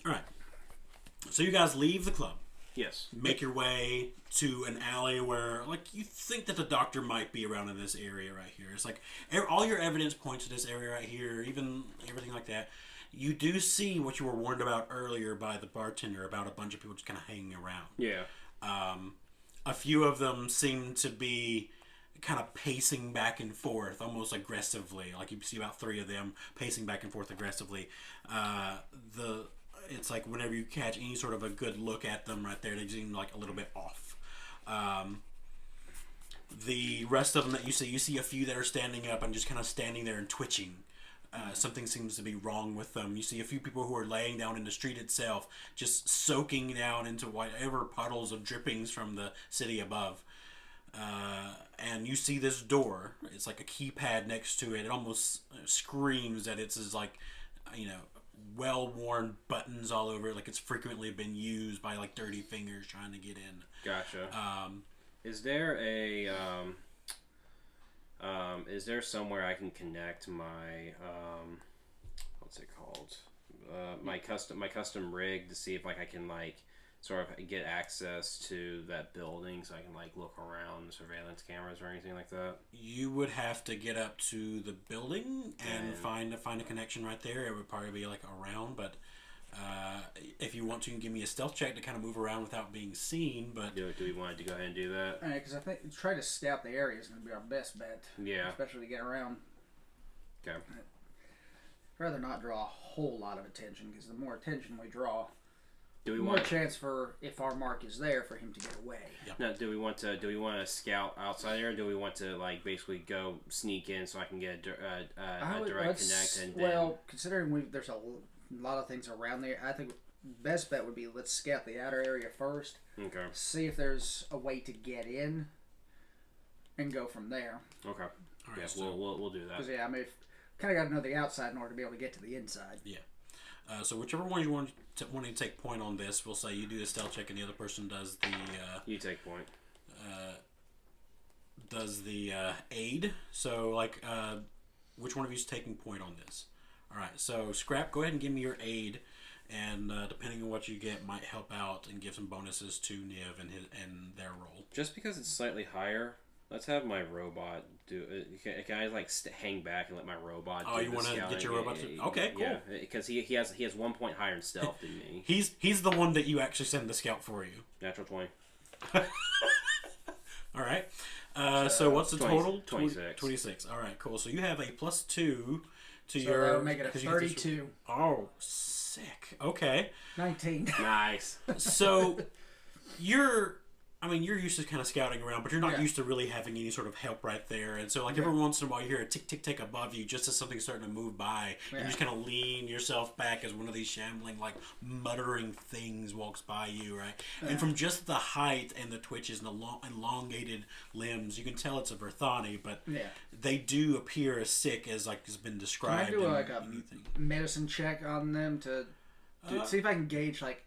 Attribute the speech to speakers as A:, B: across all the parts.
A: All right. So you guys leave the club.
B: Yes.
A: Make your way to an alley where, like, you think that the doctor might be around in this area right here. It's like all your evidence points to this area right here, even everything like that. You do see what you were warned about earlier by the bartender about a bunch of people just kind of hanging around.
B: Yeah.
A: A few of them seem to be kind of pacing back and forth, almost aggressively. Like you see about 3 of them pacing back and forth aggressively. It's like whenever you catch any sort of a good look at them right there, they seem like a little bit off. The rest of them that you see a few that are standing up and just kind of standing there and twitching. Something seems to be wrong with them. You see a few people who are laying down in the street itself, just soaking down into whatever puddles of drippings from the city above. And you see this door. It's like a keypad next to it. It almost screams that it's like, well-worn buttons all over it, like it's frequently been used by like dirty fingers trying to get in.
B: Gotcha. Is there is there somewhere I can connect my what's it called? My custom rig to see if like I can like sort of get access to that building so I can like look around surveillance cameras or anything like that?
A: You would have to get up to the building and find a connection right there. It would probably be like around, but if you want to, you can give me a stealth check to kind of move around without being seen. But
B: do we want to go ahead and do that?
C: Because I think try to scout the area is going to be our best bet.
B: Yeah.
C: Especially to get around.
B: Okay.
C: I'd rather not draw a whole lot of attention, because the more attention we draw,
B: the
C: more chance for, if our mark is there, for him to get away.
A: Yep.
B: Now, do we want to scout outside there, or do we want to like basically go sneak in so I can get a direct connect? And then...
C: considering there's a lot of things around there, I think best bet would be let's scout the outer area first.
B: Okay.
C: See if there's a way to get in, and go from there.
B: Okay.
A: All right,
B: yeah,
A: so
B: we'll do that.
C: Because kind of got to know the outside in order to be able to get to the inside.
A: Yeah. So whichever one you want to take point on this, we'll say you do the stealth check and the other person does the...
B: you take point.
A: Does the aid. So, like, which one of you is taking point on this? All right, so Scrap, go ahead and give me your aid, and depending on what you get, might help out and give some bonuses to Niv and their role.
B: Just because it's slightly higher, let's have my robot do it. Can I like hang back and let my robot?
A: Oh, you want to get your robot to? Okay, cool.
B: Yeah, because he has 1 point higher in stealth than me.
A: He's the one that you actually send the scout for you.
B: Natural 20.
A: All right. So what's the
B: 20,
A: total?
B: 26.
A: 26. All right, cool. So you have a +2 to
C: your... That'll make it a 32.
A: Oh, sick. Okay.
C: 19.
B: Nice.
A: So you're used to kind of scouting around, but you're not used to really having any sort of help right there. And so, like, every once in a while, you hear a tick, tick, tick above you just as something's starting to move by. And you just kind of lean yourself back as one of these shambling, like, muttering things walks by you, right? And from just the height and the twitches and the elongated limbs, you can tell it's a Verthani, but they do appear as sick as, like, has been described.
C: Can I do, like, a medicine check on them to see if I can gauge, like,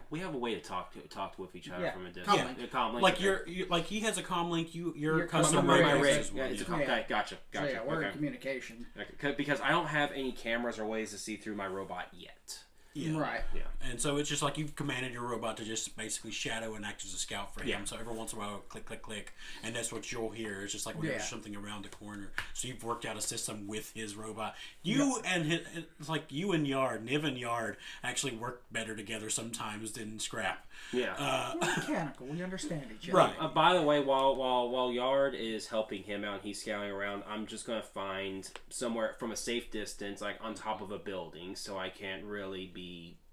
B: we have a way to talk with each other from a distance.
C: Yeah.
B: Comm link.
A: Like he has a comm link. Your custom
B: my
A: rig
B: rig.
A: as well.
B: Yeah, it's a comm. Okay, gotcha.
C: So yeah, we're in communication.
B: Okay. Because I don't have any cameras or ways to see through my robot yet.
A: Yeah.
C: Right.
B: Yeah.
A: And so it's just like you've commanded your robot to just basically shadow and act as a scout for him.
B: Yeah.
A: So every once in a while, click, click, click, and that's what you'll hear. It's just like when there's something around the corner. So you've worked out a system with his robot. It's like you and Yard, Niv and Yard, actually work better together sometimes than Scrap.
B: Yeah.
C: We're mechanical. We understand each other.
A: Right.
B: By the way, while Yard is helping him out and he's scouting around, I'm just going to find somewhere from a safe distance, like on top of a building, so I can't really be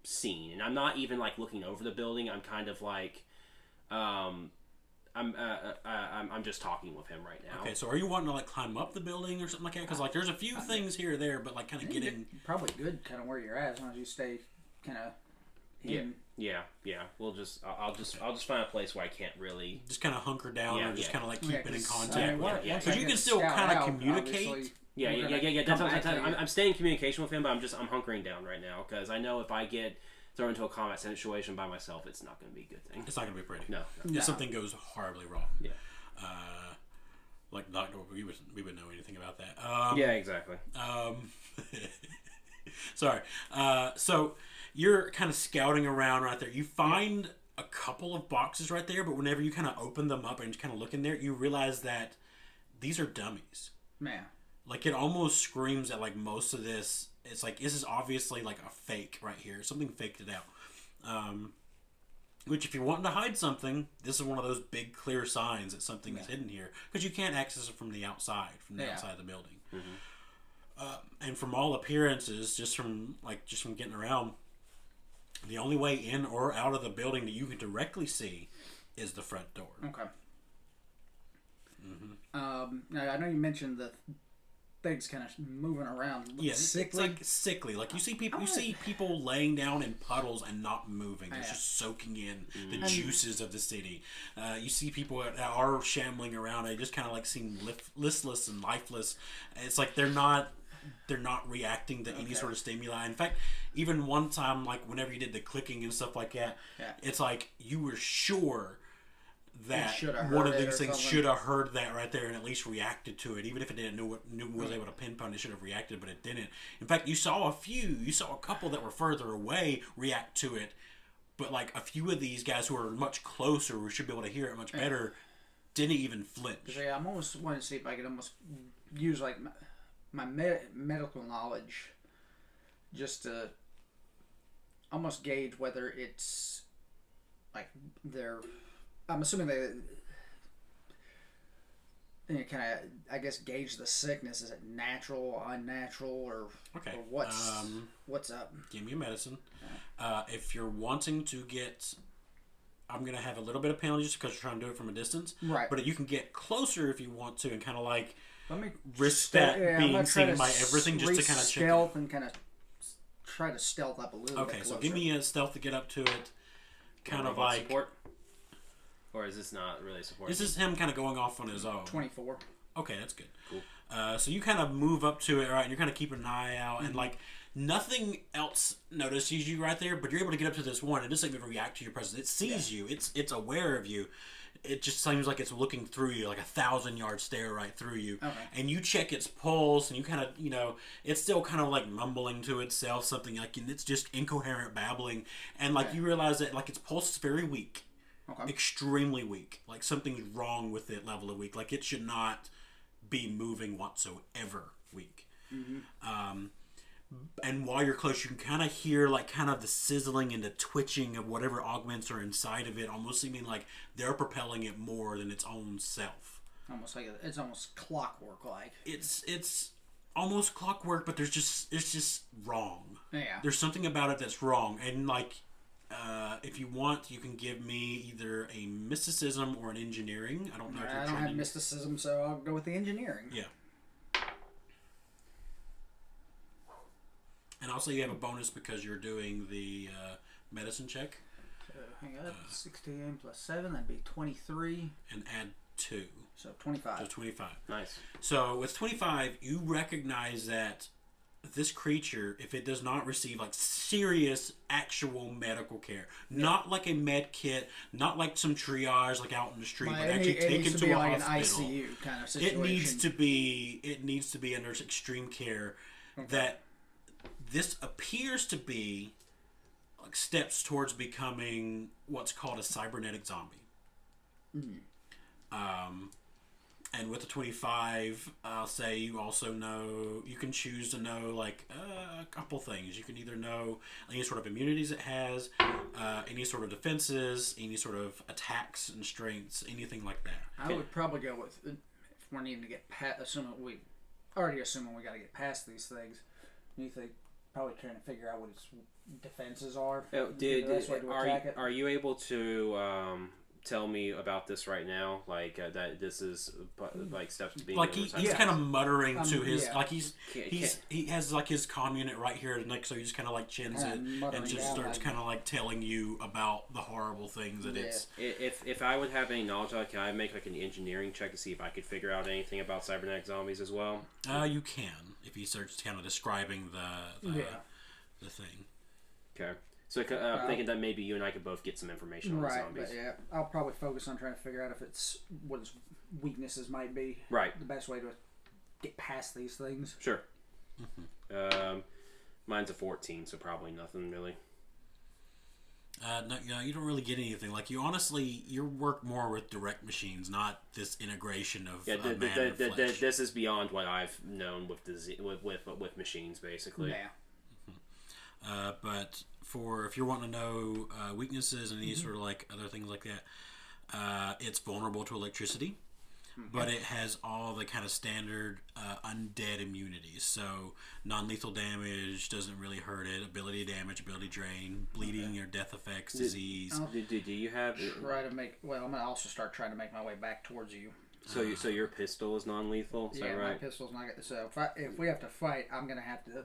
B: seen. And I'm not even like looking over the building. I'm kind of like, I'm just talking with him right now.
A: Okay, so are you wanting to like climb up the building or something like that? Because like there's a few things here or there, but like kind of getting
C: probably good kind of where you're at as long as you stay kind of hidden.
B: Yeah. I'll just find a place where I can't really
A: just kind of hunker down or just kind of like keep it in contact.
C: I mean,
A: because you can still kind of communicate.
B: Yeah. I'm staying in communication with him, but I'm hunkering down right now because I know if I get thrown into a combat situation by myself, it's not going to be a good thing.
A: It's not going to be pretty.
B: No.
A: If something goes horribly wrong.
B: Yeah.
A: Like Doctor, we would know anything about that.
B: Yeah, exactly.
A: Sorry. So you're kind of scouting around right there. You find a couple of boxes right there, but whenever you kind of open them up and just kind of look in there, you realize that these are dummies.
C: Man.
A: Like, it almost screams at, like, most of this. It's like, this is obviously, like, a fake right here. Something faked it out. Which, if you're wanting to hide something, this is one of those big, clear signs that something is hidden here. Because you can't access it from the outside, outside of the building. And from all appearances, just from getting around, the only way in or out of the building that you can directly see is the front door.
C: Okay. Now, I know you mentioned the things kind of moving around.
A: Yeah,
C: sickly.
A: It's like sickly. Like, you see people laying down in puddles and not moving. They're just soaking in the juices of the city. You see people that are shambling around. They just kind of like seem listless and lifeless. It's like they're not reacting to any sort of stimuli. In fact, even one time, like whenever you did the clicking and stuff like that, it's like you were sure that one of these things should have heard that right there and at least reacted to it, even if it didn't was able to pinpoint it, should have reacted, but it didn't. In fact, you saw a couple that were further away react to it, but like a few of these guys who are much closer, who should be able to hear it much better, didn't even flinch.
C: Yeah, I'm almost wanting to see if I could almost use like my medical knowledge just to almost gauge whether it's like I'm assuming they kind of, I guess, gauge the sickness. Is it natural, unnatural, or what's up?
A: Give me a medicine. If you're wanting to get, I'm going to have a little bit of penalty just because you're trying to do it from a distance.
C: Right.
A: But you can get closer if you want to and kind of like
C: risk
A: that being seen by everything just to kind of check.
C: Stealth and kind of try to stealth up a little bit.
A: Okay, so give me a stealth to get up to it. Kind of like
B: support. Or is this not really support?
A: This is him kind of going off on his own.
C: 24.
A: Okay, that's good.
B: Cool.
A: So you kind of move up to it, right? And you're kind of keeping an eye out, and like nothing else notices you right there, but you're able to get up to this one, and it doesn't even react to your presence. It sees you. It's aware of you. It just seems like it's looking through you, like 1,000-yard stare right through you.
C: Okay.
A: And you check its pulse, and you kind of, it's still kind of like mumbling to itself something, like, and it's just incoherent babbling, and like you realize that like its pulse is very weak. Okay. Extremely weak. Like something's wrong with it level of weak. Like it should not be moving whatsoever weak. And while you're close, you can kind of hear like kind of the sizzling and the twitching of whatever augments are inside of it, almost seeming like they're propelling it more than its own self.
C: Almost like it's almost clockwork like.
A: It's almost clockwork, but it's just wrong.
C: Yeah.
A: There's something about it that's wrong, and like. If you want, you can give me either a mysticism or an engineering. I don't know.
C: I don't have mysticism, so I'll go with the engineering.
A: Yeah. And also, you have a bonus because you're doing the medicine check.
C: So hang on, 16 plus 7, that'd be 23.
A: And add 2.
C: So 25.
A: So 25.
B: Nice.
A: So with 25, you recognize that this creature, if it does not receive like serious actual medical care, not like a med kit, not like some triage like out in the street, but actually taken to a
C: like
A: hospital,
C: an ICU kind of situation.
A: It needs to be under extreme care. That this appears to be like steps towards becoming what's called a cybernetic zombie. And with the 25, I'll say you also know, you can choose to know like a couple things. You can either know any sort of immunities it has, any sort of defenses, any sort of attacks and strengths, anything like that.
C: I would probably go with, if we're needing to get past, assuming we got to get past these things, you think probably trying to figure out what its defenses are.
B: Are you able to tell me about this right now, like that this is like steps to being
A: like he's kind of muttering to his like he has like his comm unit right here next, so he just kind of like chins it and just starts kind of like telling you about the horrible things that it's.
B: If I would have any knowledge, can I make like an engineering check to see if I could figure out anything about cybernetic zombies as well?
A: You can if he starts kind of describing the thing.
B: Okay. So I'm thinking that maybe you and I could both get some information on zombies.
C: But I'll probably focus on trying to figure out if it's what its weaknesses might be.
B: Right.
C: The best way to get past these things.
B: Sure. Mine's a 14, so probably nothing really.
A: No, you don't really get anything. Like you work more with direct machines, not this integration of man and flesh.
B: This is beyond what I've known with with machines, basically.
C: Yeah.
A: But if you're wanting to know weaknesses and any sort of like other things like that, it's vulnerable to electricity. But it has all the kind of standard undead immunities. So non-lethal damage doesn't really hurt it. Ability damage, ability drain, bleeding or death effects, disease.
B: Do you have?
C: Try to make. Well, I'm gonna also start trying to make my way back towards you.
B: So your pistol is non-lethal. Is that right?
C: My pistol's not. So if we have to fight, I'm gonna have to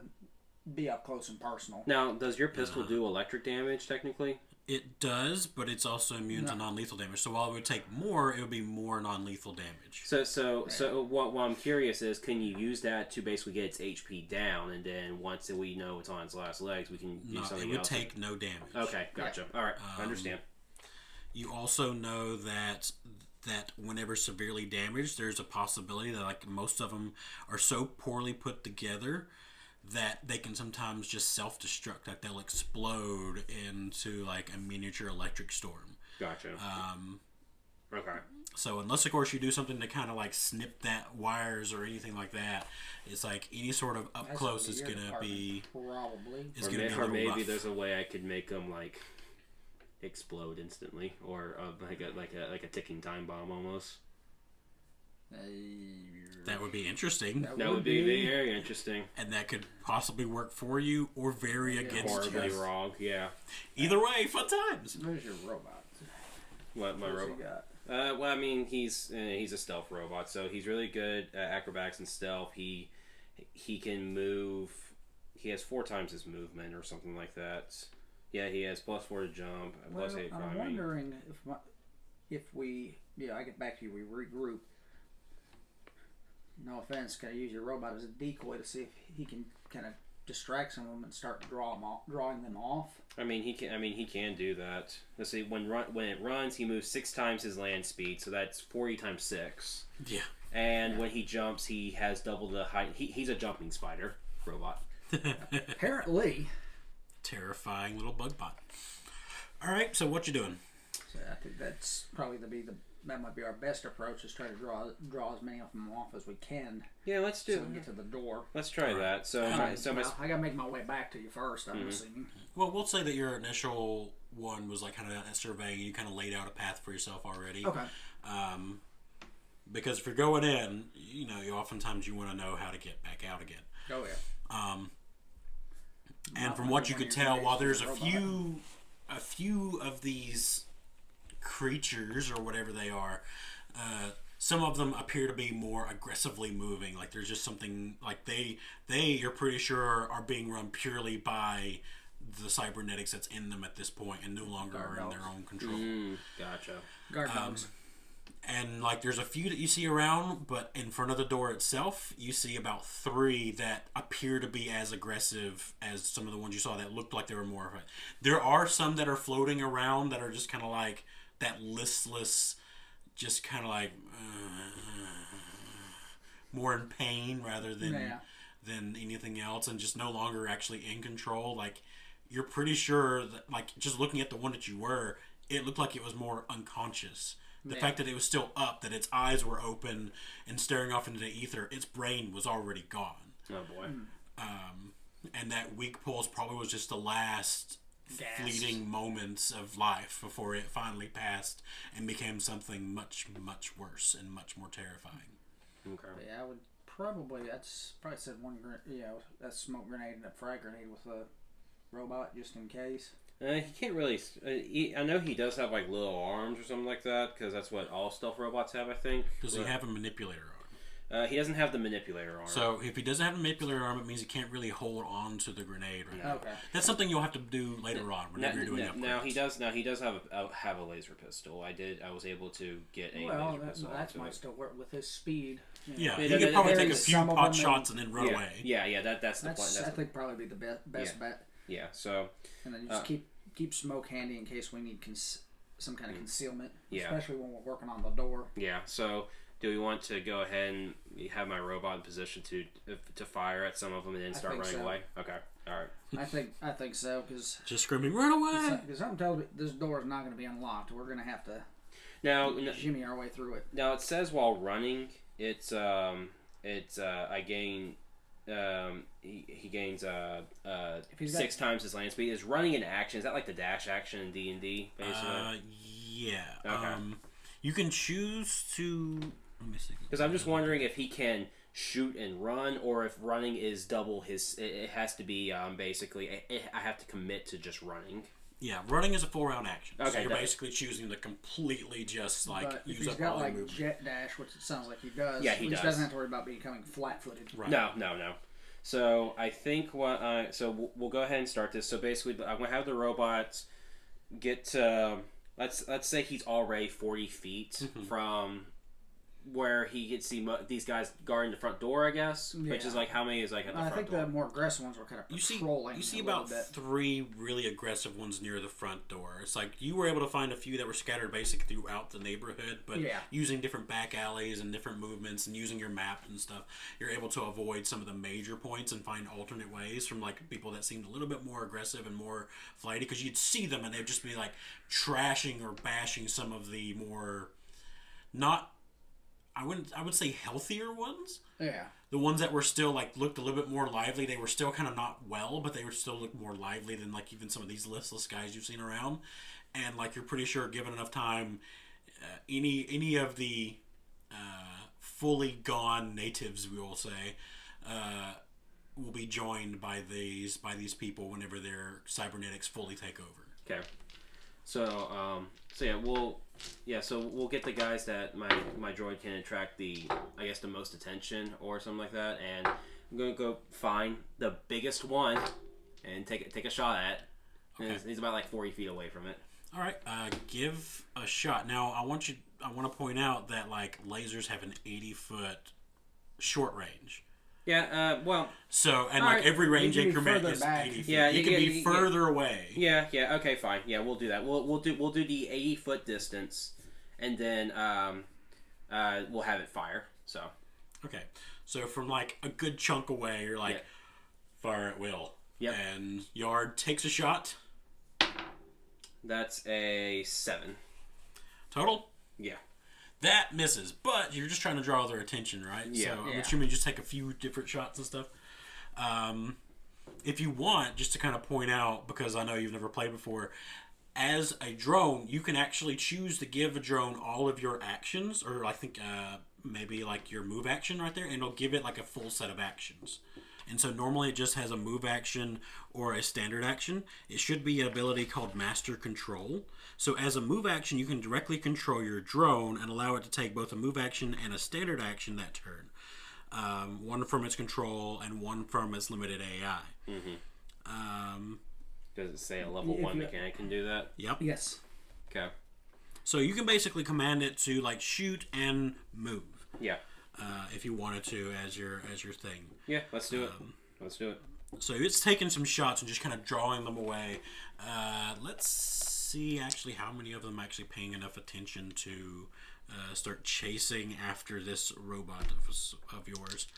C: be up close and personal.
B: Now, does your pistol do electric damage technically?
A: It does, but it's also immune to non-lethal damage. So while it would take more, it would be more non-lethal damage.
B: So what I'm curious is, can you use that to basically get its HP down, and then once we know it's on its last legs, we can do something else?
A: It would take no damage.
B: Okay, gotcha. Yeah. All right, I understand.
A: You also know that whenever severely damaged, there's a possibility that like most of them are so poorly put together that they can sometimes just self-destruct. Like they'll explode into like a miniature electric storm.
B: Gotcha. Okay.
A: So unless of course you do something to kind of like snip that wires or anything like that, it's like any sort of up close is gonna be
C: probably.
B: Or maybe there's a way I could make them like explode instantly, or like a ticking time bomb almost.
A: That would be interesting.
B: That would be very interesting.
A: And that could possibly work for you or very against you.
B: Horribly wrong, yeah.
A: Either way, fun times.
C: Where's your robot?
B: What, my robot? Well, I mean, he's a stealth robot, so he's really good at acrobatics and stealth. He can move. He has 4 times his movement or something like that. Yeah, he has +4 to jump, +8 climbing.
C: I'm wondering if we I get back to you, we regroup. No offense, can I use your robot as a decoy to see if he can kind of distract some of them and start drawing them off?
B: I mean, he can do that. Let's see. When it runs, he moves 6 times his land speed, so that's 40 times 6.
A: Yeah.
B: And when he jumps, he has double the height. He's a jumping spider robot.
C: Apparently.
A: Terrifying little bug bot. All right, so what you doing?
C: So I think that's probably that might be our best approach, is try to draw as many of them off as we can.
B: Yeah, let's do.
C: So we can get to the door.
B: Let's try that. So,
C: I gotta make my way back to you first. I'm assuming.
A: Well, we'll say that your initial one was like kind of that surveying. You kind of laid out a path for yourself already.
C: Okay.
A: Because if you're going in, you oftentimes you want to know how to get back out again.
C: Oh yeah.
A: And from what you could tell, while there's a few of these creatures or whatever they are, some of them appear to be more aggressively moving. Like there's just something like they you're pretty sure are being run purely by the cybernetics that's in them at this point and no longer are in their own control.
B: Gotcha.
C: Guard dogs.
A: And like there's a few that you see around, but in front of the door itself, you see about 3 that appear to be as aggressive as some of the ones you saw that looked like they were more of it. There are some that are floating around that are just kind of like that listless, just kind of like more in pain rather than anything else, and just no longer actually in control. Like you're pretty sure that, like just looking at the one that you were, it looked like it was more unconscious. The fact that it was still up, that its eyes were open and staring off into the ether, its brain was already gone.
B: Oh boy.
A: And that weak pulse probably was just the last fleeting moments of life before it finally passed and became something much, much worse and much more terrifying.
B: Okay.
C: Yeah, I would probably said that smoke grenade and a frag grenade with a robot just in case.
B: He can't really. I know he does have like little arms or something like that, because that's what all stealth robots have, I think.
A: Does he have a manipulator arm?
B: He doesn't have the manipulator arm.
A: So if he doesn't have a manipulator arm, it means he can't really hold on to the grenade right now.
C: Okay.
A: That's something you'll have to do later on whenever you're doing upgrades.
B: Now he does have a laser pistol. I was able to get a laser pistol.
C: That might still work with his speed.
A: Yeah, he could probably take a few pot shots and then run away.
B: Yeah. That's the point.
C: I think probably be the best bet.
B: Yeah. So.
C: And then you just keep smoke handy in case we need some kind of concealment.
B: Yeah.
C: Especially when we're working on the door.
B: Yeah. So. Do we want to go ahead and have my robot in position to fire at some of them and then start running away? Okay. All right.
C: I think so, because
A: just screaming, run away!
C: Because something tells me this door is not going to be unlocked. We're going to have to shimmy our way through it.
B: Now it says while running, I gain. He gains 6 times his land speed. Is running an action? Is that like the dash action in D&D? Basically.
A: Yeah.
B: Okay.
A: You can choose to. Let me see.
B: Because I'm just wondering if he can shoot and run, or if running is double his. It has to be basically. I have to commit to just running.
A: Yeah, running is a 4-round action.
B: Okay,
A: so you're basically choosing to completely just use up all your movement.
C: Jet dash, which it sounds like he does.
B: Yeah, he does.
C: Doesn't have to worry about becoming flat-footed.
A: Right.
B: No. So I think so we'll go ahead and start this. So basically, I'm gonna have the robots get to let's say he's already 40 feet from where he could see these guys guarding the front door, I guess. Yeah. Which is like how many is like at the front door? I think
C: the more aggressive ones were kind of patrolling.
A: You see about 3 really aggressive ones near the front door. It's like you were able to find a few that were scattered basically throughout the neighborhood, but using different back alleys and different movements and using your map and stuff, you're able to avoid some of the major points and find alternate ways from like people that seemed a little bit more aggressive and more flighty, because you'd see them and they'd just be like trashing or bashing some of the more I would say healthier ones.
C: Yeah.
A: The ones that were still like looked a little bit more lively. They were still kind of not well, but they were still looked more lively than like even some of these listless guys you've seen around. And like you're pretty sure, given enough time, any of the fully gone natives, we will say, will be joined by these people whenever their cybernetics fully take over.
B: Okay. So we'll get the guys that my droid can attract the most attention or something like that, and I'm gonna go find the biggest one and take a shot at. Okay. He's about like 40 feet away from it.
A: All right, give a shot. Now I want to point out that like lasers have an 80-foot short range.
B: Yeah, well...
A: So, and like every range increment is 80 feet. Yeah, you can be further away.
B: Yeah, okay, fine. Yeah, we'll do that. We'll do the 80-foot distance, and then we'll have it fire, so...
A: Okay, so from like a good chunk away, you're like, fire at will.
B: Yep.
A: And Yard takes a shot.
B: That's a 7.
A: Total?
B: Yeah.
A: That misses, but you're just trying to draw their attention, right?
B: Yeah.
A: So I'm assuming you just take a few different shots and stuff. If you want, just to kind of point out, because I know you've never played before, as a drone, you can actually choose to give a drone all of your actions, or I think maybe like your move action right there, and it'll give it like a full set of actions. And so normally it just has a move action or a standard action. It should be an ability called Master Control. So as a move action, you can directly control your drone and allow it to take both a move action and a standard action that turn. One from its control and one from its limited AI.
B: Mm-hmm. Does it say a level 1 mechanic can do that?
A: Yep.
C: Yes.
B: Okay.
A: So you can basically command it to like shoot and move.
B: Yeah.
A: If you wanted to as your thing.
B: Yeah, let's do it. Let's do it.
A: So it's taking some shots and just kind of drawing them away. Let's see actually how many of them are actually paying enough attention to start chasing after this robot of yours.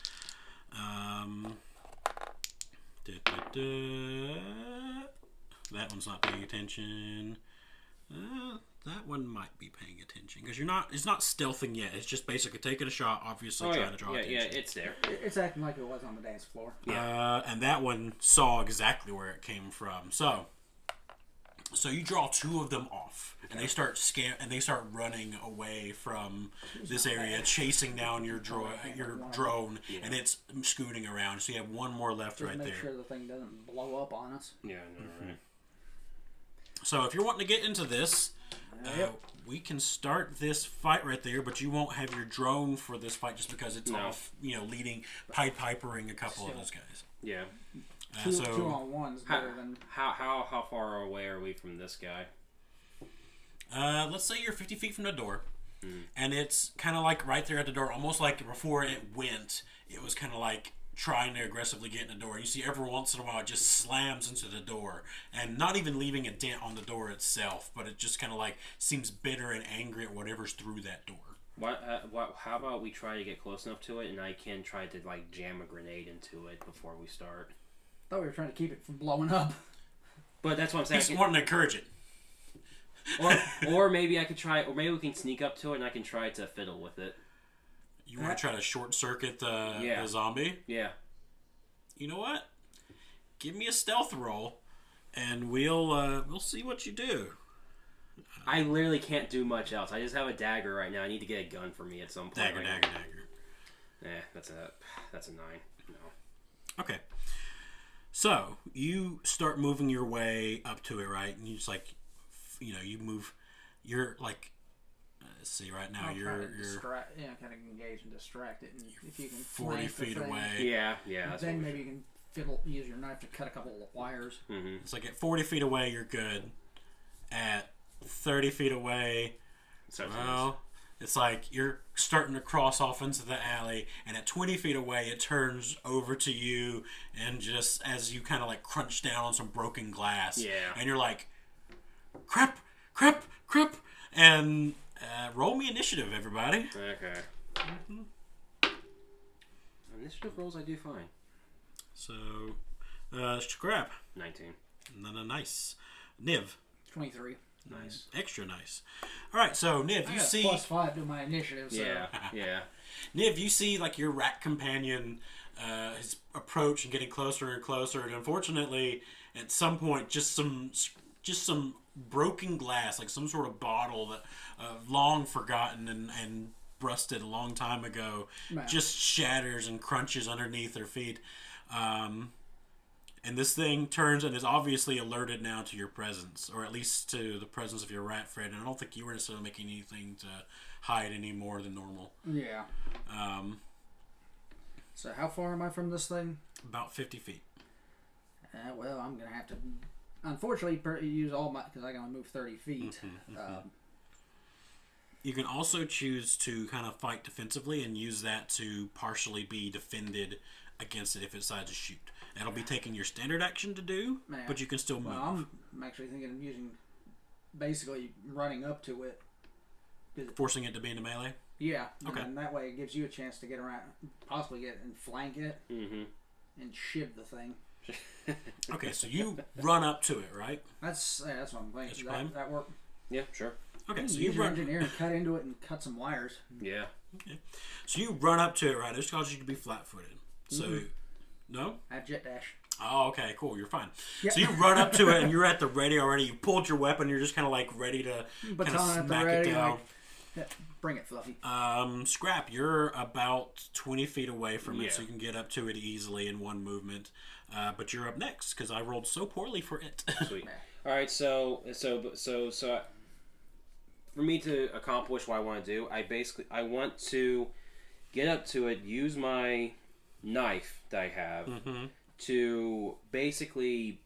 A: That one's not paying attention. That one might be paying attention because it's not stealthing yet. It's just basically taking a shot, obviously trying to draw attention.
B: Yeah, it's there.
C: It's acting like it was on the dance floor.
A: Yeah. And that one saw exactly where it came from. So you draw 2 of them off, and they start running away from this area, chasing down your drone, and it's scooting around. So you have 1 more left
C: Just
A: right
C: make
A: there.
C: Make sure the thing doesn't blow up on us.
B: Yeah, I know, right?
A: So if you're wanting to get into this, we can start this fight right there, but you won't have your drone for this fight just because it's off, leading, pipering a couple of those guys.
B: Yeah.
C: Two on one is better than...
B: How far away are we from this guy?
A: Let's say you're 50 feet from the door, and it's kind of like right there at the door, almost like before it went, it was kind of like trying to aggressively get in the door. You see every once in a while it just slams into the door, and not even leaving a dent on the door itself, but it just kind of like seems bitter and angry at whatever's through that door.
B: How about we try to get close enough to it, and I can try to like jam a grenade into it before we start.
C: thought we were trying to keep it from blowing up.
B: But that's what I'm saying.
A: He's wanting to encourage it.
B: Or maybe I could try, or maybe we can sneak up to it and I can try to fiddle with it.
A: You want to try to short circuit the zombie?
B: Yeah.
A: You know what? Give me a stealth roll, and we'll see what you do.
B: I literally can't do much else. I just have a dagger right now. I need to get a gun for me at some point.
A: Dagger.
B: That's a 9. No.
A: Okay. So you start moving your way up to it, right? And you just you move. You're like, let's see, right now you're
C: kind of engage and distract it, and if you can
A: 40 feet away.
B: Yeah.
C: Then maybe you can use your knife to cut a couple of wires.
B: Mm-hmm.
A: It's like at 40 feet away, you're good. At 30 feet away, it's like you're starting to cross off into the alley, and at 20 feet away, it turns over to you, and just as you kind of like crunch down on some broken glass, and you're like, crap, and roll me initiative, everybody.
B: Okay. Initiative rolls, I do fine.
A: So, scrap.
B: 19.
A: No, nice. Niv.
C: 23.
B: Nice.
A: Extra nice. All right, so Niv, you see
C: +5 to my initiative. So.
B: Yeah.
A: Niv, you see like your rat companion his approach and getting closer and closer, and unfortunately, at some point, just some broken glass, like some sort of bottle that long forgotten and rusted a long time ago, just shatters and crunches underneath their feet. And this thing turns and is obviously alerted now to your presence, or at least to the presence of your rat friend. And I don't think you were necessarily making anything to hide any more than normal.
C: Yeah. So how far am I from this thing?
A: About 50 feet.
C: Well, I'm going to have to, unfortunately, use all my, because I can only move 30 feet.
A: You can also choose to kind of fight defensively and use that to partially be defended against it if it decides to shoot. That'll be taking your standard action to do, but you can still move.
C: Well, I'm actually thinking of using, basically running up to it.
A: Forcing it to be into melee?
C: Yeah.
A: Okay.
C: And that way it gives you a chance to get around, possibly get and flank it, and shiv the thing.
A: Okay, so you run up to it, right?
C: That's what I'm thinking.
A: That's your plan?
C: That work?
B: Yeah, sure.
A: Okay, so
C: use your engineer and cut into it and cut some wires.
B: Yeah.
A: Okay. So you run up to it, right? This causes you to be flat-footed. So, no?
C: I have jet dash.
A: Oh, okay, cool. You're fine.
C: Yep.
A: So you run up to it, and you're at the ready already. You pulled your weapon. You're just kind of like ready to kind of smack it down.
C: Bring it, Fluffy.
A: Scrap, you're about 20 feet away from it, so you can get up to it easily in one movement. But you're up next because I rolled so poorly for it.
B: Sweet. All right, so for me to accomplish what I want to do, I want to get up to it, use my knife that I have to basically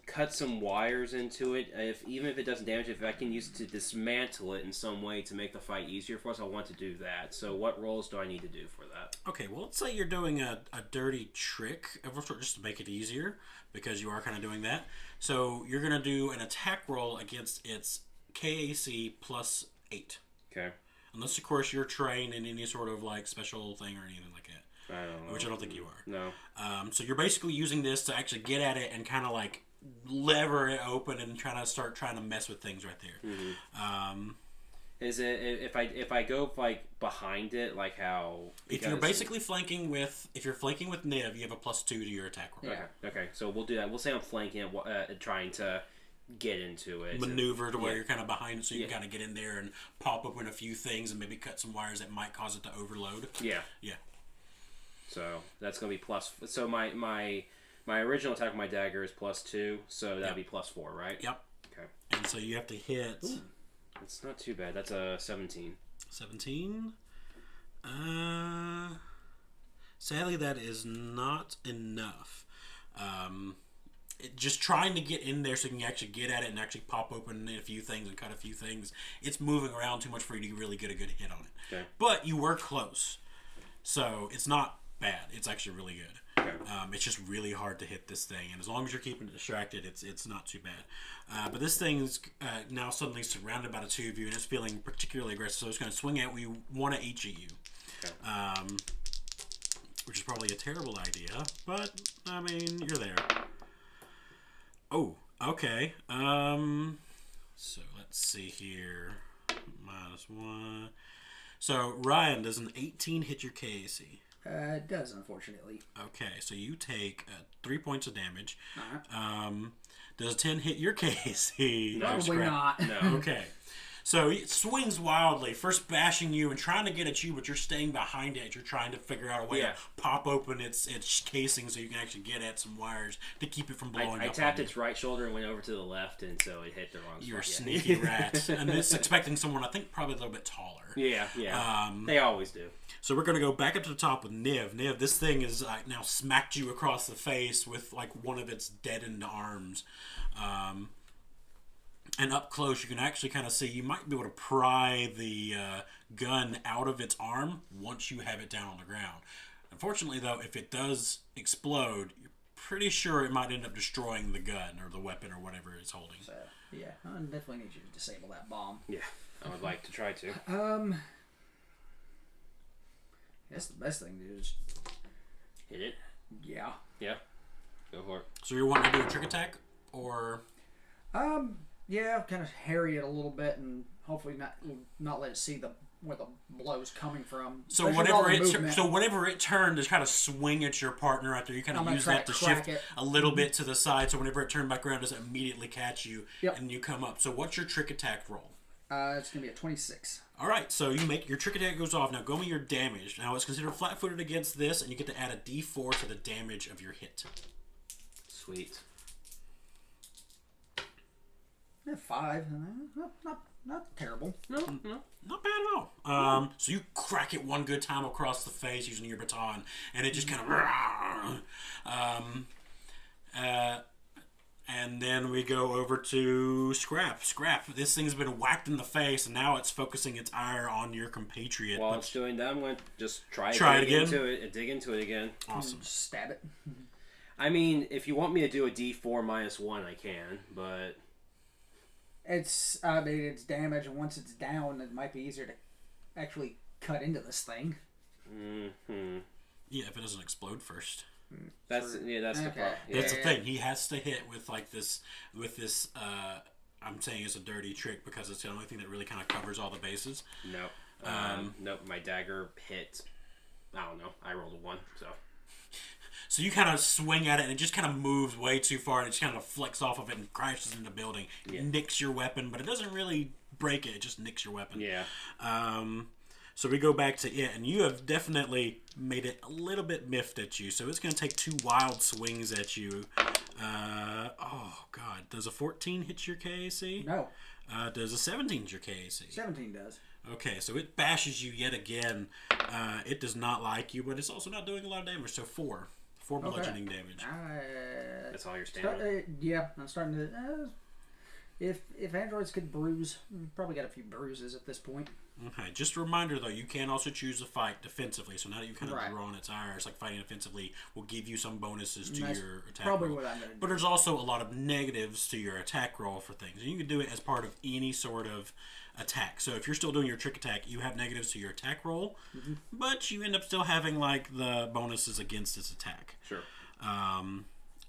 B: cut some wires into it. Even if it doesn't damage it, if I can use it to dismantle it in some way to make the fight easier for us, I want to do that. So what rolls do I need to do for that?
A: Okay, well, let's say you're doing a dirty trick of a sort just to make it easier, because you are kind of doing that. So you're going to do an attack roll against its KAC plus 8.
B: Okay.
A: Unless, of course, you're trained in any sort of like special thing or anything like that.
B: I don't know.
A: Which I don't think you are.
B: No.
A: So you're basically using this to actually get at it and kind of like lever it open and trying to mess with things right there.
B: Is it if I go like behind it, like how?
A: If you're flanking with Niv, you have a +2 to your attack roll.
B: Okay. So we'll do that. We'll say I'm flanking it, trying to get into it,
A: maneuver to where you're kind of behind it, so you can kind of get in there and pop open a few things and maybe cut some wires that might cause it to overload.
B: Yeah. So that's gonna be plus. So my original attack with my dagger is +2, so that'd be +4, right?
A: Yep.
B: Okay.
A: And so you have to hit.
B: Ooh, that's not too bad. That's a 17.
A: 17. Sadly, that is not enough. Just trying to get in there so you can actually get at it and actually pop open a few things and cut a few things. It's moving around too much for you to really get a good hit on it.
B: Okay.
A: But you were close, so it's not bad. It's actually really good.
B: Okay.
A: It's just really hard to hit this thing, and as long as you're keeping it distracted, it's not too bad. But this thing's now suddenly surrounded by the two of you, and it's feeling particularly aggressive. So it's going to swing at you, one at each of you.
B: Okay.
A: which is probably a terrible idea, but I mean, you're there. Oh, okay. So let's see here. -1. So Ryan, does an 18 hit your KAC?
C: It does, unfortunately.
A: Okay, so you take 3 points of damage.
C: Uh-huh.
A: Does a 10 hit your KAC?
B: No.
C: Probably not.
B: No.
A: Okay. So it swings wildly, first bashing you and trying to get at you, but you're staying behind it. You're trying to figure out a way to pop open its casing so you can actually get at some wires to keep it from blowing up.
B: I tapped its right shoulder and went over to the left, and so it hit the wrong spot.
A: You're a sneaky rat. And it's expecting someone, I think, probably a little bit taller.
B: Yeah. They always do.
A: So we're going to go back up to the top with Niv. Niv, this thing is now smacked you across the face with like one of its deadened arms. And up close, you can actually kind of see, you might be able to pry the gun out of its arm once you have it down on the ground. Unfortunately, though, if it does explode, you're pretty sure it might end up destroying the gun or the weapon or whatever it's holding.
C: So, yeah, I definitely need you to disable that bomb.
B: Yeah, I would like to try to.
C: I guess the best thing to do is...
B: Hit it?
C: Yeah.
B: Yeah. Go for it.
A: So you're wanting to do a trick attack? Or...
C: Yeah, kind of harry it a little bit and hopefully not let it see where the blow's coming from.
A: So whenever it turned to kind of swing at your partner out there, you kind of use that to shift a little bit to the side. So whenever it turned back around, it doesn't immediately catch you and you come up. So what's your trick attack roll?
C: It's gonna be a 26.
A: All right, so you make your trick attack goes off. Now go me your damage. Now it's considered flat-footed against this, and you get to add a D4 to the damage of your hit.
B: Sweet.
C: 5. Not terrible.
B: No.
A: Not bad at all. So you crack it one good time across the face using your baton, and it just kind of... and then we go over to Scrap. Scrap, this thing's been whacked in the face, and now it's focusing its ire on your compatriot.
B: While it's doing that, I'm going to just dig into it again.
A: Awesome.
C: Just stab it.
B: I mean, if you want me to do a D4 -1, I can, but...
C: It's damage, and once it's down, it might be easier to actually cut into this thing.
B: Mm-hmm.
A: Yeah, if it doesn't explode first.
B: That's the problem.
A: That's the thing. He has to hit with this. I'm saying it's a dirty trick because it's the only thing that really kind of covers all the bases.
B: Nope. Nope. My dagger hit. I don't know. I rolled a 1, so.
A: So you kind of swing at it, and it just kind of moves way too far, and it just kind of flicks off of it and crashes into the building. It nicks your weapon, but it doesn't really break it. It just nicks your weapon.
B: Yeah.
A: So we go back to it, and you have definitely made it a little bit miffed at you. So it's going to take 2 wild swings at you. Oh, God. Does a 14 hit your KAC?
C: No.
A: Does a 17 hit your KAC?
C: 17 does.
A: Okay, so it bashes you yet again. It does not like you, but it's also not doing a lot of damage. So 4 bludgeoning damage.
B: That's all your stamina?
C: I'm starting to... If androids could bruise, probably got a few bruises at this point.
A: Okay, just a reminder though, you can also choose to fight defensively. So now that you've kind of drawn its ire, it's like fighting defensively will give you some bonuses to your attack
C: probably
A: roll.
C: What I'm gonna do.
A: But there's also a lot of negatives to your attack roll for things. And you can do it as part of any sort of attack. So if you're still doing your trick attack, you have negatives to your attack roll, but you end up still having like the bonuses against its attack.
B: Sure.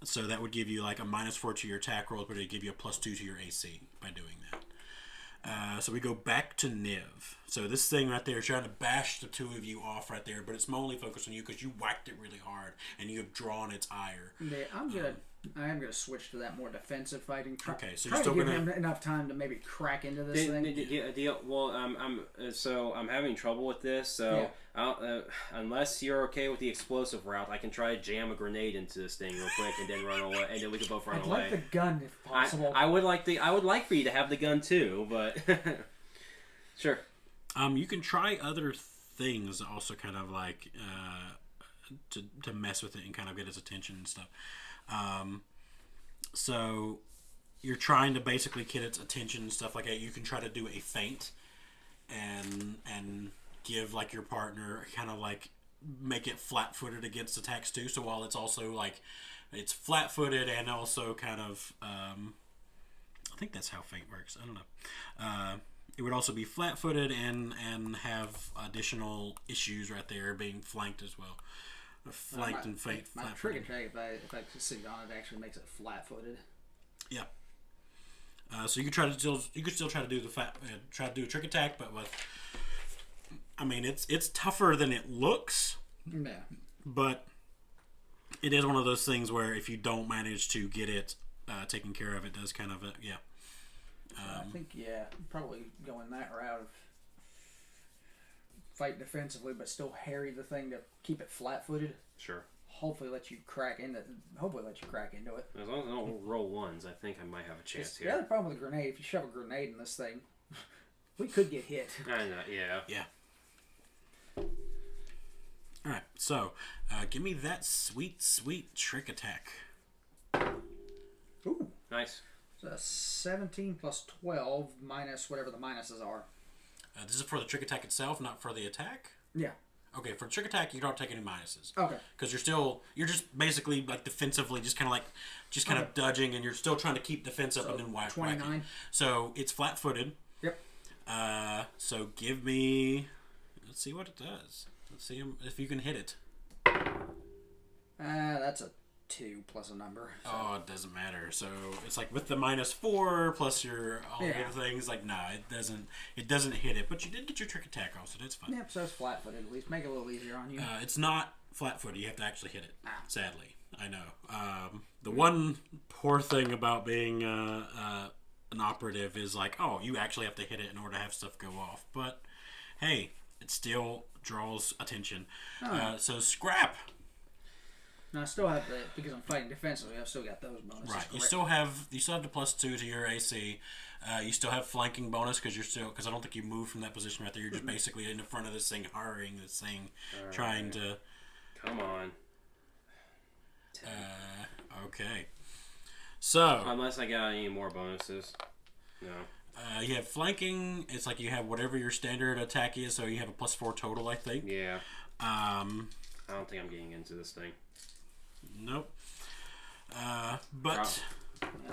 A: So that would give you like a -4 to your attack roll, but it'd give you a +2 to your AC by doing that. So we go back to Niv. So this thing right there is trying to bash the 2 of you off right there, but it's mainly focused on you because you whacked it really hard and you have drawn its ire.
C: Yeah, I am gonna switch to that more defensive fighting.
A: Okay, so
C: try
A: you're still
C: to give
A: gonna
C: him enough time to maybe crack into this thing.
B: Well, I'm having trouble with this. So unless you're okay with the explosive route, I can try to jam a grenade into this thing real quick and then run away, and then we can both run
C: I'd
B: away.
C: like the gun if possible.
B: I would like for you to have the gun too, but sure.
A: You can try other things also, kind of like to mess with it and kind of get its attention and stuff. So you're trying to basically get its attention and stuff like that. You can try to do a feint and give like your partner kind of like make it flat-footed against attacks too. So while it's also like it's flat-footed and also kind of I think that's how feint works. I don't know. It would also be flat-footed and have additional issues right there being flanked as well. flanked and
C: my
A: flat-footed.
C: trick attack, if I succeed on it, actually makes it flat-footed.
A: Yeah. So you could still try to do try to do a trick attack, but with, I mean, it's tougher than it looks.
C: Yeah.
A: But it is one of those things where if you don't manage to get it taken care of, it does kind of yeah.
C: So I think probably going that route of fight defensively, but still harry the thing to keep it flat-footed.
B: Sure.
C: Hopefully let you crack into it.
B: As long as I don't roll ones, I think I might have a chance here.
C: The other problem with a grenade, if you shove a grenade in this thing, we could get hit.
B: I know, yeah.
A: Yeah. Alright, so give me that sweet, sweet trick attack.
C: Ooh.
B: Nice.
C: So 17 plus 12 minus whatever the minuses are.
A: This is for the trick attack itself, not for the attack?
C: Yeah.
A: Okay, for trick attack, you don't take any minuses.
C: Okay.
A: Because you're just basically like defensively, just kind of dodging, and you're still trying to keep defense up and then whack.
C: 29.
A: So it's flat-footed.
C: Yep.
A: So give me. Let's see what it does. Let's see if you can hit it.
C: That's a 2 plus a number. So.
A: Oh, it doesn't matter. So it's like with the -4 plus your all the other things. Like it doesn't hit it. But you did get your trick attack off, so that's fine.
C: Yep. So it's flat-footed at least. Make it a little easier on you.
A: It's not flat-footed. You have to actually hit it. Sadly, I know. The one poor thing about being an operative is like, oh, you actually have to hit it in order to have stuff go off. But hey, it still draws attention. So scrap.
C: No, I still have because I'm fighting defensively. I've still got those bonuses.
A: Right. You still have the +2 to your AC. You still have flanking bonus because I don't think you moved from that position right there. You're just basically in the front of this thing, hurrying this thing, trying to.
B: Come on.
A: Okay. So.
B: Unless I got any more bonuses. No.
A: You have flanking. It's like you have whatever your standard attack is, so you have a +4 total, I think.
B: Yeah. I don't think I'm getting into this thing.
A: Nope. But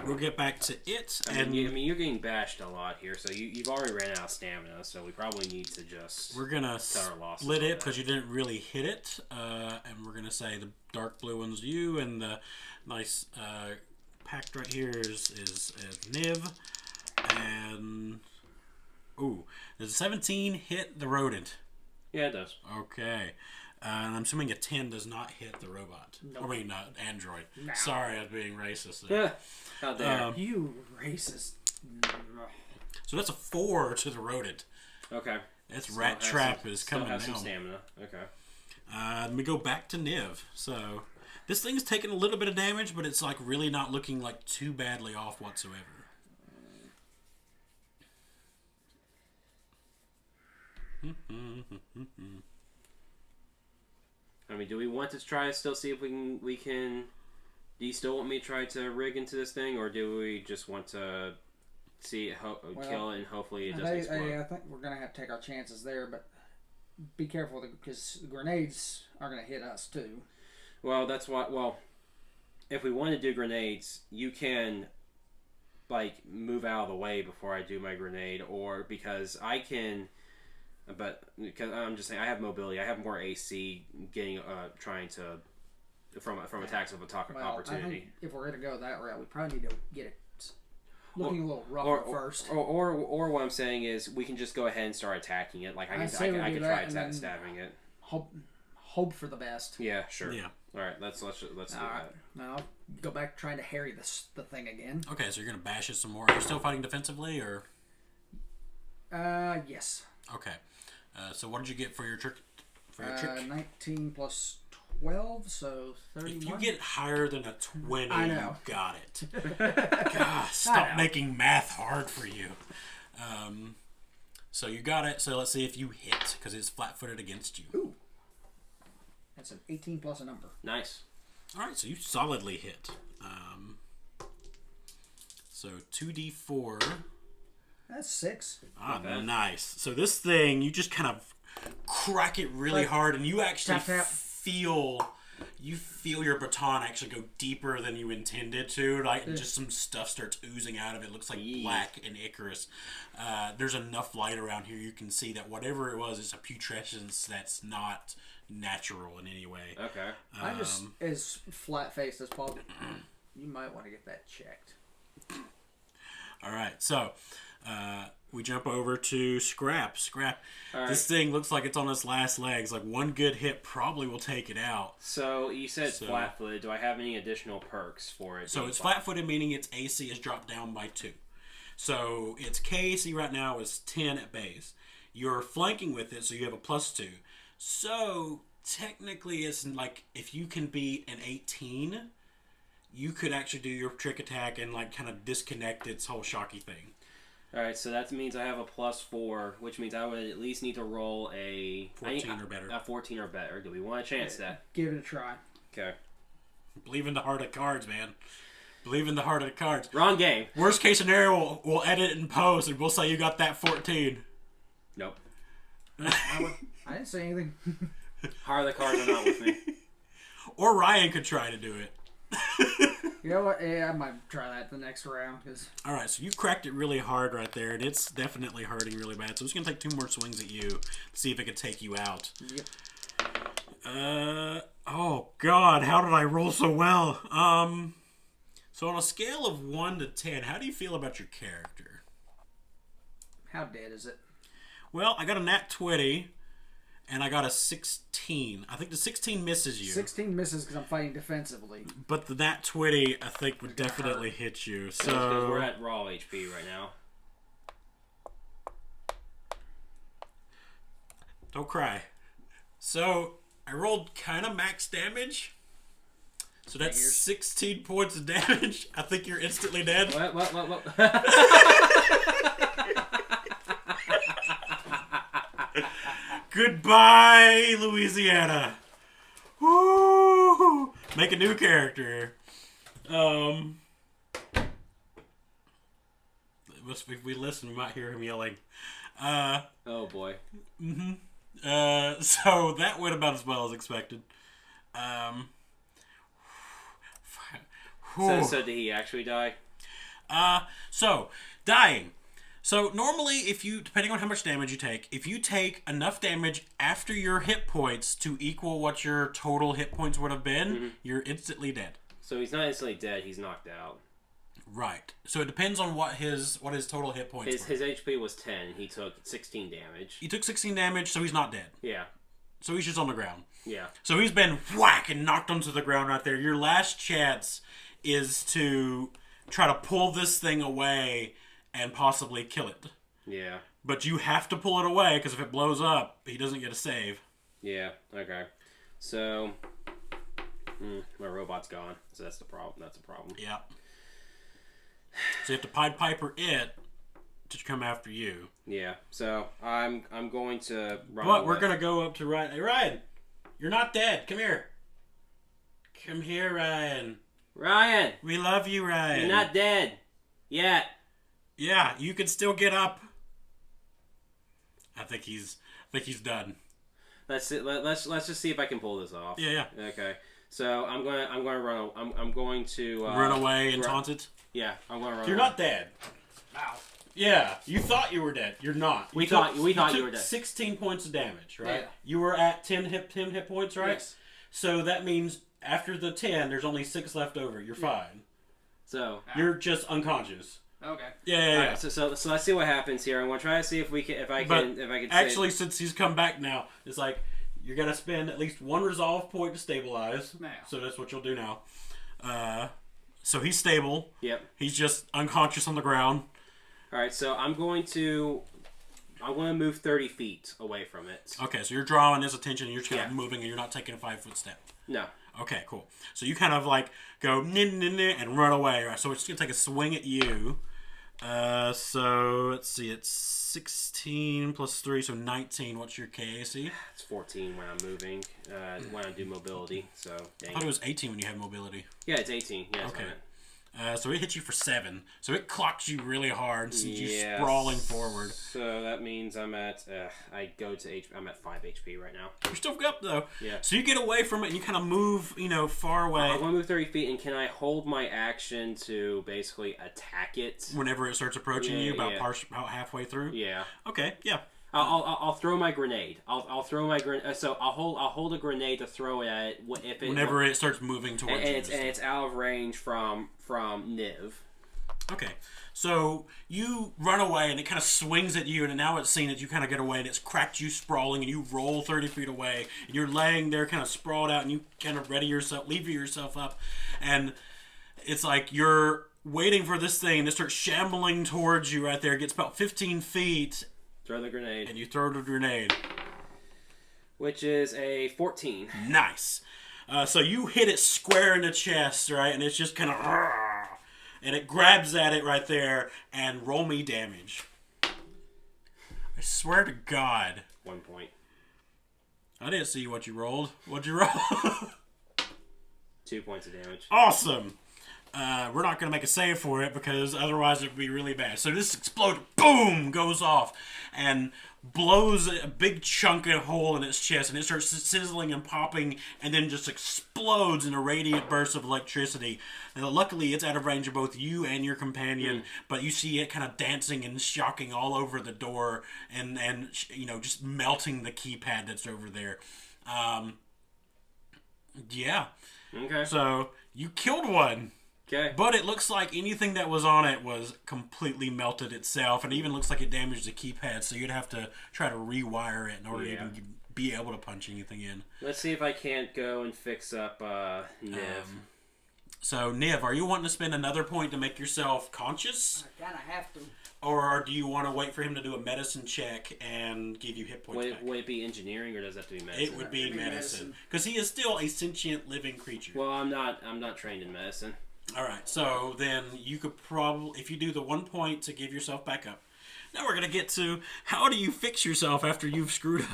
A: we'll get back to it.
B: I mean, you're getting bashed a lot here, so you've already ran out of stamina, so we probably need to just...
A: We're going to split it because you didn't really hit it. And we're going to say the dark blue one's you, and the nice packed right here is Niv. And... Ooh. Does a 17 hit the rodent?
B: Yeah, it does.
A: Okay. And I'm assuming a 10 does not hit the robot.
C: Nope.
A: I mean, android.
C: No.
A: Sorry, I was being racist
B: Yeah.
A: there.
B: How dare
C: you racist.
A: So that's a 4 to the rodent.
B: Okay.
A: That's rat trap is coming down.
B: Still has some stamina. Okay.
A: Let me go back to Niv. So this thing's taking a little bit of damage, but it's like really not looking like too badly off whatsoever.
B: I mean, do we want to try to still see if we can? Do you still want me to try to rig into this thing, or do we just want to see it kill it and hopefully it doesn't explode?
C: I think we're gonna have to take our chances there, but be careful because the grenades are gonna hit us too.
B: Well, that's why. Well, if we want to do grenades, you can like move out of the way before I do my grenade, or because I can. But because I'm just saying, I have mobility. I have more AC. Getting trying to from attacks of opportunity.
C: I think if we're gonna go that route, we probably need to get it looking a little rougher first.
B: Or what I'm saying is, we can just go ahead and start attacking it. Like I can try stabbing it.
C: Hope for the best.
B: Yeah, sure.
A: Yeah.
B: All right, let's do that.
C: Now I'll go back trying to harry the thing again.
A: Okay, so you're gonna bash it some more. Are you still fighting defensively, or?
C: Yes.
A: Okay. So what did you get for your trick?
C: 19 plus 12, so 31.
A: If you get higher than a 20,
C: I know.
A: You got it. God, stop making math hard for you. So you got it. So let's see if you hit, because it's flat-footed against you.
C: Ooh. That's an 18 plus a number.
B: Nice.
A: All right, so you solidly hit. So 2d4.
C: That's 6.
A: Nice. So this thing, you just kind of crack it really hard, and you actually feel your baton actually go deeper than you intended to. Like, just some stuff starts oozing out of it. It looks like black and Icarus. There's enough light around here. You can see that whatever it was, it's a putrescence that's not natural in any way.
B: Okay.
C: I'm just as flat faced as possible. You might want to get that checked.
A: All right, so we jump over to Scrap. Scrap.
B: Right.
A: This thing looks like it's on its last legs. Like one good hit probably will take it out.
B: So you said flat-footed. Do I have any additional perks for it?
A: So it's flat-footed, meaning its AC is dropped down by 2. So its KAC right now is 10 at base. You're flanking with it, so you have a +2. So technically, it's like if you can beat an 18, you could actually do your trick attack and like kind of disconnect its whole shocky thing.
B: All right, so that means I have a +4, which means I would at least need to roll a
A: 14 or better.
B: A 14 or better. Do we want to chance that?
C: Give it a try.
B: Okay.
A: Believe in the heart of cards, man. Believe in the heart of the cards.
B: Wrong game.
A: Worst case scenario, we'll edit and post, and we'll say you got that 14.
B: Nope.
C: I didn't say anything.
B: Heart of the cards are not with me.
A: Or Ryan could try to do it.
C: You know what? Yeah, I might try that the next round.
A: All right, so you cracked it really hard right there, and it's definitely hurting really bad. So it's going to take 2 more swings at you to see if it can take you out.
C: Yep.
A: Oh, God, how did I roll so well? So on a scale of 1 to 10, how do you feel about your character?
C: How dead is it?
A: Well, I got a nat 20, and I got a 16. I think the 16 misses you.
C: 16 misses because I'm fighting defensively.
A: But the nat 20, I think, would definitely hit you. So
B: because we're at raw HP right now.
A: Don't cry. So I rolled kind of max damage. So that's 16 points of damage. I think you're instantly dead.
B: What?
A: Goodbye, Louisiana. Woo! Make a new character. If we listen, we might hear him yelling.
B: Oh boy.
A: So that went about as well as expected.
B: So did he actually die?
A: So dying. So normally, if you, depending on how much damage you take, if you take enough damage after your hit points to equal what your total hit points would have been, you're instantly dead.
B: So he's not instantly dead. He's knocked out.
A: Right. So it depends on what his total hit points were.
B: His HP was 10. He took 16 damage.
A: He took 16 damage, so he's not dead.
B: Yeah.
A: So he's just on the ground.
B: Yeah.
A: So he's been whack and knocked onto the ground right there. Your last chance is to try to pull this thing away and possibly kill it.
B: Yeah.
A: But you have to pull it away, because if it blows up, he doesn't get a save.
B: Yeah, okay. So, my robot's gone. So that's the problem. That's a problem.
A: Yeah. So you have to Pied Piper it to come after you.
B: Yeah. So I'm going to run.
A: But we're gonna go up to Ryan. Hey, Ryan, you're not dead. Come here. Come here, Ryan.
B: Ryan,
A: We love you, Ryan.
B: you're not dead yet.
A: Yeah, you can still get up. I think he's done.
B: Let's just see if I can pull this off.
A: Yeah.
B: Okay. So I'm gonna run. I'm going to
A: Run away and taunt it.
B: Yeah, I'm gonna run.
A: You're
B: away.
A: not dead. Ow. Yeah, you thought you were dead. You're not.
B: We thought you were dead.
A: 16 points of damage, right?
C: Yeah.
A: You were at 10 hit points, right?
C: Yes.
A: So that means after the 10, there's only 6 left over. You're fine.
B: So
A: You're just unconscious.
C: Okay.
A: Yeah.
B: All right, so let's see what happens here. I want to try to see if I can.
A: Actually, since he's come back now, it's like you're gonna spend at least 1 resolve point to stabilize.
C: Now.
A: So that's what you'll do now. So he's stable.
B: Yep.
A: He's just unconscious on the ground.
B: All right, so I'm going to move 30 feet away from it.
A: Okay, so you're drawing his attention, and you're just kind of
B: Yeah.
A: moving, and you're not taking a 5-foot step.
B: No.
A: Okay, cool. So you kind of like go and run away, right? So it's gonna take a swing at you. So let's see, it's 16 plus 3, so 19. What's your KAC?
B: It's 14 when I'm moving, when I do mobility, so dang
A: I thought it was 18 when you had mobility.
B: Yeah, it's 18. Yeah,
A: Okay. So it hits you for 7. So it clocks you really hard, sends you sprawling forward.
B: So that means I'm at I'm at 5 HP right now.
A: You're still up though.
B: Yeah.
A: So you get away from it and you kind of move, far away.
B: I want to move 30 feet, and can I hold my action to basically attack it?
A: Whenever it starts approaching you, about halfway through.
B: Yeah.
A: Okay. Yeah.
B: I'll throw my grenade. I'll throw my grenade. So I'll hold a grenade to throw it at it
A: whenever it starts moving towards you.
B: And it's out of range from Niv.
A: Okay, so you run away and it kind of swings at you, and now it's seen that you kind of get away, and it's cracked you sprawling, and you roll 30 feet away, and you're laying there kind of sprawled out, and you kind of lever yourself up, and it's like you're waiting for this thing to start shambling towards you right there. It gets about 15 feet.
B: Throw the grenade.
A: And you throw the grenade.
B: Which is a 14.
A: Nice. So you hit it square in the chest, right? And it's just kind of... And it grabs at it right there. And roll me damage. I swear to God.
B: 1 point.
A: I didn't see what you rolled. What'd you roll?
B: 2 points of damage.
A: Awesome. We're not going to make a save for it because otherwise it would be really bad. So this explodes, boom, goes off and blows a big chunk of hole in its chest, and it starts sizzling and popping and then just explodes in a radiant burst of electricity. Now, luckily, it's out of range of both you and your companion, but you see it kind of dancing and shocking all over the door and just melting the keypad that's over there. Yeah.
B: Okay.
A: So you killed one.
B: Okay.
A: But it looks like anything that was on it was completely melted itself, and it even looks like it damaged the keypad, so you'd have to try to rewire it in order to even be able to punch anything in.
B: Let's see if I can't go and fix up Niv.
A: So, Niv, are you wanting to spend another point to make yourself conscious?
C: I kind of have to.
A: Or do you want to wait for him to do a medicine check and give you hit points back?
B: Would it be engineering, or does that have to be medicine?
A: It would be medicine. Because he is still a sentient living creature.
B: Well, I'm not trained in medicine.
A: Alright, so then you could probably, if you do the 1 point to give yourself back up. Now we're going to get to, how do you fix yourself after you've screwed up?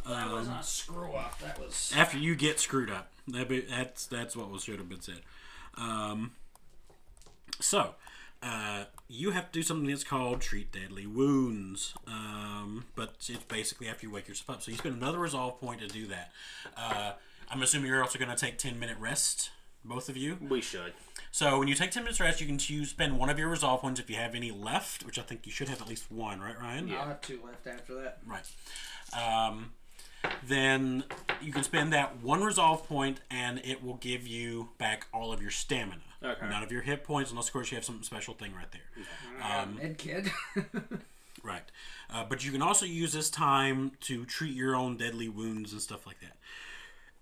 C: That was not a screw up. That was...
A: After you get screwed up. That's what should have been said. You have to do something that's called treat deadly wounds. But it's basically after you wake yourself up. So you spend another resolve point to do that. I'm assuming you're also going to take 10-minute rest, both of you?
B: We should.
A: So when you take 10 minutes rest, you can spend one of your resolve points if you have any left, which I think you should have at least one, right, Ryan?
C: Yeah. I'll have 2 left after that.
A: Right. Then you can spend that one resolve point, and it will give you back all of your stamina.
B: Okay.
A: None of your hit points, unless, of course, you have some special thing right there.
C: Med kid.
A: Right. But you can also use this time to treat your own deadly wounds and stuff like that.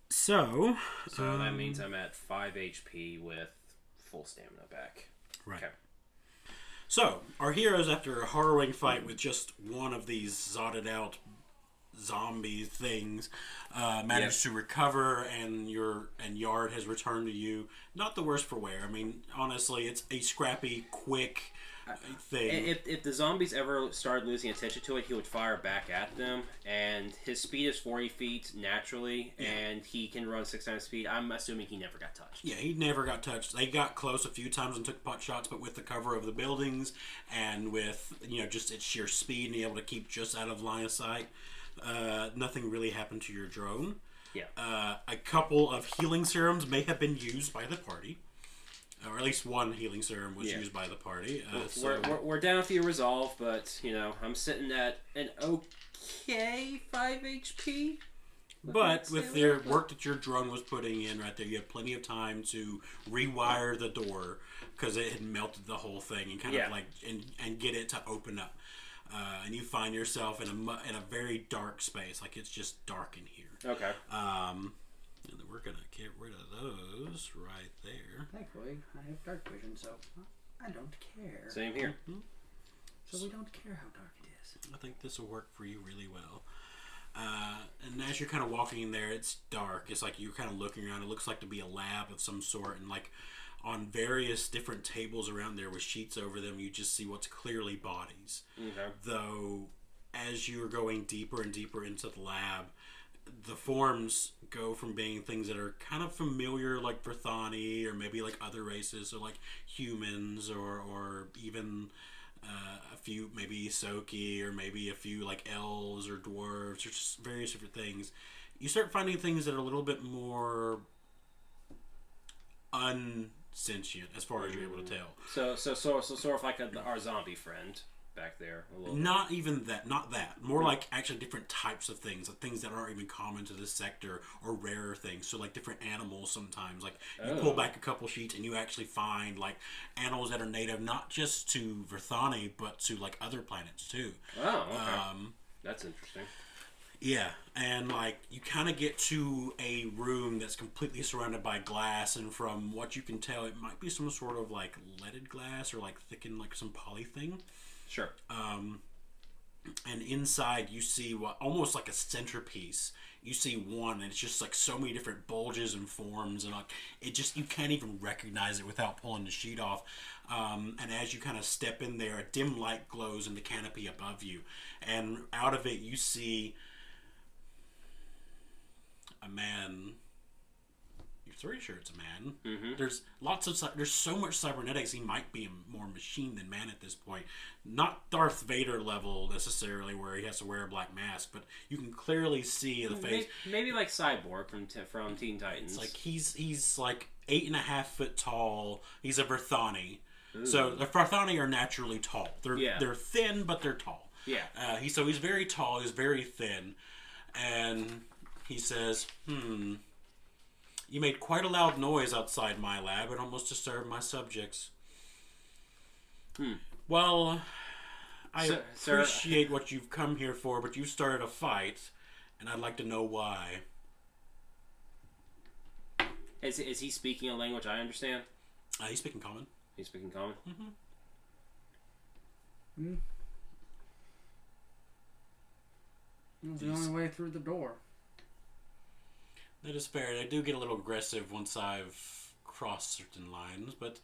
A: So
B: that means I'm at 5 HP with full stamina back.
A: Right.
B: Okay.
A: So, our heroes, after a harrowing fight with just one of these zotted out zombie things, managed to recover, and Yard has returned to you. Not the worse for wear. I mean, honestly, it's a scrappy, quick thing.
B: If the zombies ever started losing attention to it, he would fire back at them. And his speed is 40 feet naturally, and he can run 6 times speed. I'm assuming he never got touched.
A: Yeah, he never got touched. They got close a few times and took pot shots, but with the cover of the buildings and with just its sheer speed and being able to keep just out of line of sight, nothing really happened to your drone.
B: Yeah.
A: A couple of healing serums may have been used by the party. Or at least one healing serum was used by the party.
B: We're down a few resolve, but I'm sitting at an okay 5 HP.
A: But with the work that your drone was putting in right there, you had plenty of time to rewire the door because it had melted the whole thing and kind of and get it to open up. And you find yourself in a very dark space, like it's just dark in here.
B: Okay.
A: And we're gonna get rid of those right there.
C: Thankfully, I have dark vision, so I don't care.
B: Same here.
A: Mm-hmm.
C: So we don't care how dark it is.
A: I think this will work for you really well. And as you're kind of walking in there, it's dark. It's like you're kind of looking around. It looks like to be a lab of some sort, and like on various different tables around there with sheets over them, you just see what's clearly bodies.
B: Okay.
A: Though, as you're going deeper and deeper into the lab, the forms go from being things that are kind of familiar, like Verthani, or maybe like other races, or like humans, or even a few maybe Isoki, or maybe a few like elves or dwarves, or just various different things. You start finding things that are a little bit more unsentient, as far as you're able to tell.
B: So sort of like our zombie friend. back there a little bit.
A: Not even that. Not that. More like actually different types of things, like things that aren't even common to this sector, or rarer things. So like different animals sometimes. Like you pull back a couple sheets and you actually find like animals that are native not just to Verthani, but to like other planets too.
B: Oh, okay. That's interesting.
A: Yeah, and like you kind of get to a room that's completely surrounded by glass, and from what you can tell, it might be some sort of like leaded glass or like thickened like some poly thing.
B: Sure.
A: And inside you see what almost like a centerpiece. You see one, and it's just like so many different bulges and forms, and like it just you can't even recognize it without pulling the sheet off. And as you kind of step in there, a dim light glows in the canopy above you, and out of it you see a man. You're pretty sure it's a man. Mm-hmm. There's so much cybernetics. He might be more machine than man at this point. Not Darth Vader level necessarily, where he has to wear a black mask, but you can clearly see the face.
B: Maybe like Cyborg from Teen Titans.
A: It's like he's like 8.5 foot tall. He's a Verthani. Ooh. So the Verthani are naturally tall. They're thin, but they're tall.
B: Yeah.
A: He's very tall. He's very thin, and he says, "You made quite a loud noise outside my lab. It almost disturbed my subjects." Well, I appreciate what you've come here for, but you started a fight, and I'd like to know why.
B: Is he speaking a language I understand?
A: He's speaking common.
B: He's speaking common?
C: Mm-hmm. It's the only way through the door.
A: That is fair. They do get a little aggressive once I've crossed certain lines, but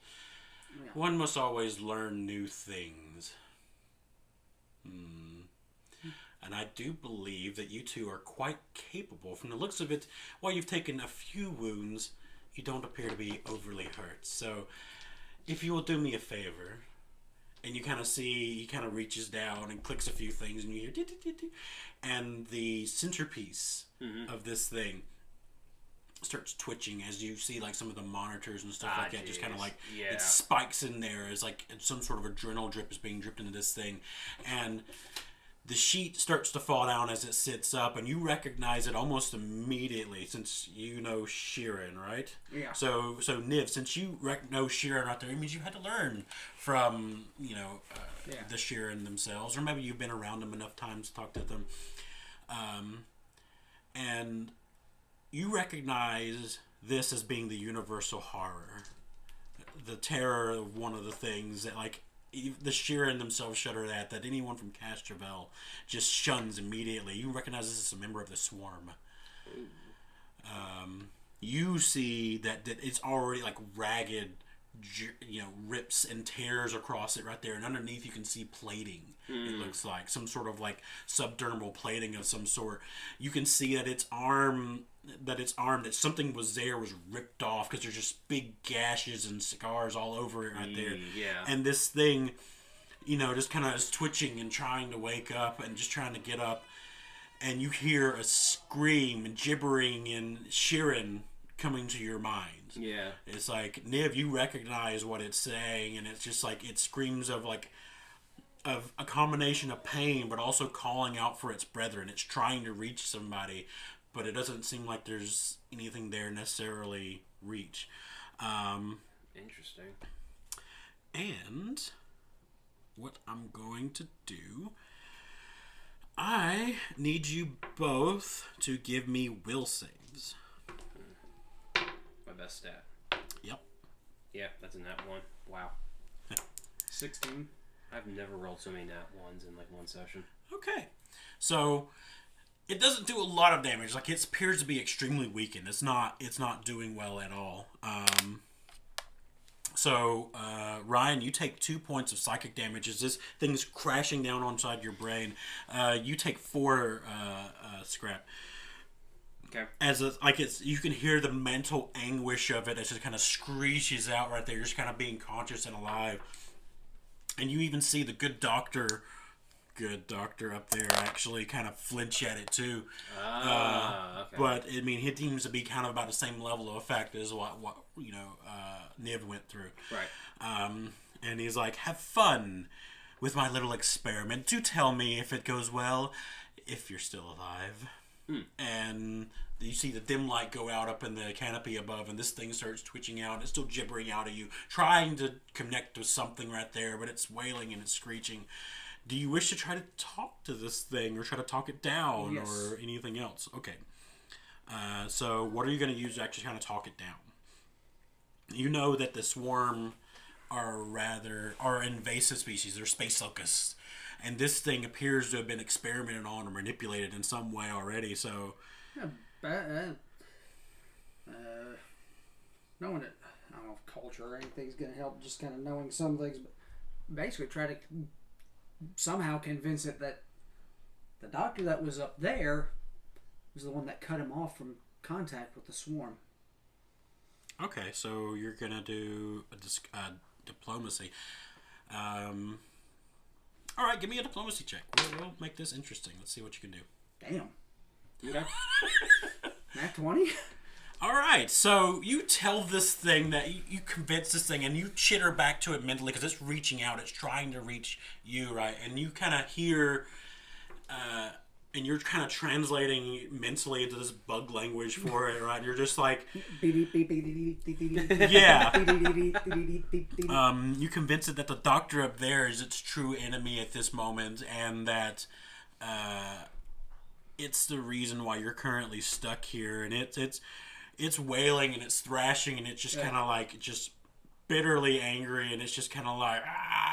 A: one must always learn new things. And I do believe that you two are quite capable. From the looks of it, while you've taken a few wounds, you don't appear to be overly hurt. So, if you will do me a favor, and you kind of see, he kind of reaches down and clicks a few things, and you hear, and the centerpiece of this thing starts twitching as you see like some of the monitors and stuff like that just kind of like it spikes in there as like some sort of adrenal drip is being dripped into this thing, and the sheet starts to fall down as it sits up, and you recognize it almost immediately since you know Sheeran, right?
C: Yeah.
A: So Niv, since you know Sheeran right there, it means you had to learn from the Sheeran themselves, or maybe you've been around them enough times to talk to them, and you recognize this as being the universal horror, the terror of one of the things that like the Sheeran themselves shudder at, that anyone from Castrovel just shuns immediately. You recognize this as a member of the Swarm. You see that it's already like ragged, rips and tears across it right there, and underneath you can see plating. It looks like some sort of like subdermal plating of some sort. You can see that its arm that something was ripped off, because there's just big gashes and scars all over it right there.
B: Yeah.
A: And this thing, just kind of is twitching and trying to wake up and just trying to get up. And you hear a scream and gibbering in Sheeran coming to your mind.
B: Yeah.
A: It's like, Niv, you recognize what it's saying, and it's just like it screams of a combination of pain, but also calling out for its brethren. It's trying to reach somebody, but it doesn't seem like there's anything there necessarily reach.
B: Interesting.
A: And what I'm going to do, I need you both to give me will saves.
B: My best stat.
A: Yep.
B: Yeah, that's a nat 1. Wow.
C: 16.
B: I've never rolled so many nat 1s in like one session.
A: Okay. So it doesn't do a lot of damage. Like, it appears to be extremely weakened. It's not doing well at all. So Ryan, you take 2 points of psychic damage as this thing's crashing down inside your brain. You take 4 scrap.
B: Okay.
A: You can hear the mental anguish of it as it kind of screeches out right there. You're just kind of being conscious and alive. And you even see the good doctor up there actually kind of flinch at it too. Okay. But I mean, he seems to be kind of about the same level of effect as what Niv went through.
B: Right.
A: And he's like, "Have fun. with my little experiment. Do tell me if it goes well, if you're still alive. And you see the dim light go out up in the canopy above, and this thing starts twitching out. It's still gibbering out at you, trying to connect with something right there, but it's wailing and it's screeching. Do you wish to try to talk to this thing, or try to talk it down, or anything else? Okay. So what are you going to use to actually kind of talk it down? You know that the swarm are invasive species. They're space locusts. And this thing appears to have been experimented on or manipulated in some way already, so...
C: knowing it, I don't know if culture or anything's going to help, just kind of knowing some things, but basically try to somehow convince it that the doctor that was up there was the one that cut him off from contact with the swarm.
A: Okay, so you're going to do a diplomacy. All right, give me a diplomacy check. We'll make this interesting. Let's see what you can do.
C: Damn. Okay. Nat 20?
A: All right, so you tell this thing that you convince this thing, and you chitter back to it mentally because it's reaching out. It's trying to reach you, right? And you kind of hear, and you're kind of translating mentally into this bug language for it, right? And you're just like, yeah. You convince it that the doctor up there is its true enemy at this moment, and that it's the reason why you're currently stuck here, and it's wailing and it's thrashing, and it's just kind of like just bitterly angry, and it's just kind of like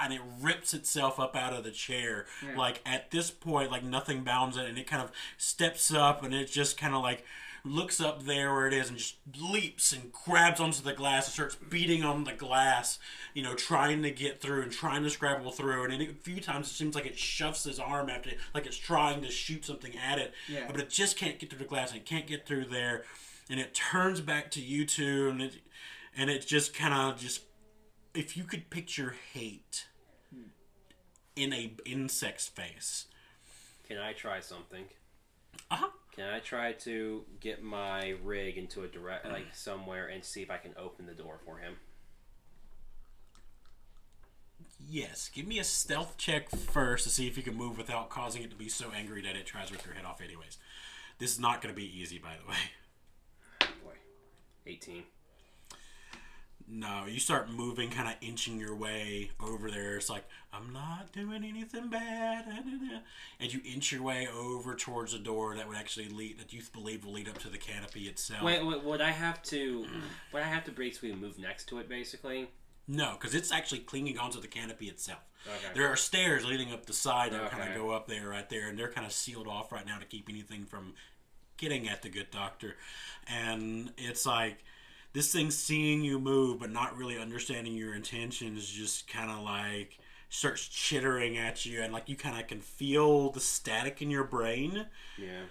A: and it rips itself up out of the chair. Like at this point, like nothing bounds it, and it kind of steps up, and it just kind of like looks up there where it is and just leaps and grabs onto the glass and starts beating on the glass, you know, trying to get through and trying to scrabble through. And a few times it seems like it shoves his arm after it, like it's trying to shoot something at it, but it just can't get through the glass, and it can't get through there. And it turns back to you two, and it just kind of just, if you could picture hate in a insect's face.
B: Can I try something?
A: Uh-huh.
B: Can I try to get my rig into a direct, like somewhere, and see if I can open the door for him?
A: Yes. Give me a stealth check first to see if you can move without causing it to be so angry that it tries to rip your head off anyways. This is not going to be easy, by the way.
B: Boy. 18.
A: No, you start moving, kind of inching your way over there. It's like, I'm not doing anything bad. And you inch your way over towards the door that would actually lead, that you believe will lead up to the canopy itself.
B: Wait, would I have to basically move next to it, basically?
A: No, because it's actually clinging onto the canopy itself.
B: Okay.
A: There are stairs leading up the side that kind of go up there, right there, and they're kind of sealed off right now to keep anything from getting at the good doctor. And it's like, this thing seeing you move but not really understanding your intentions, just kind of like starts chittering at you, and like you kind of can feel the static in your brain.
B: Yeah.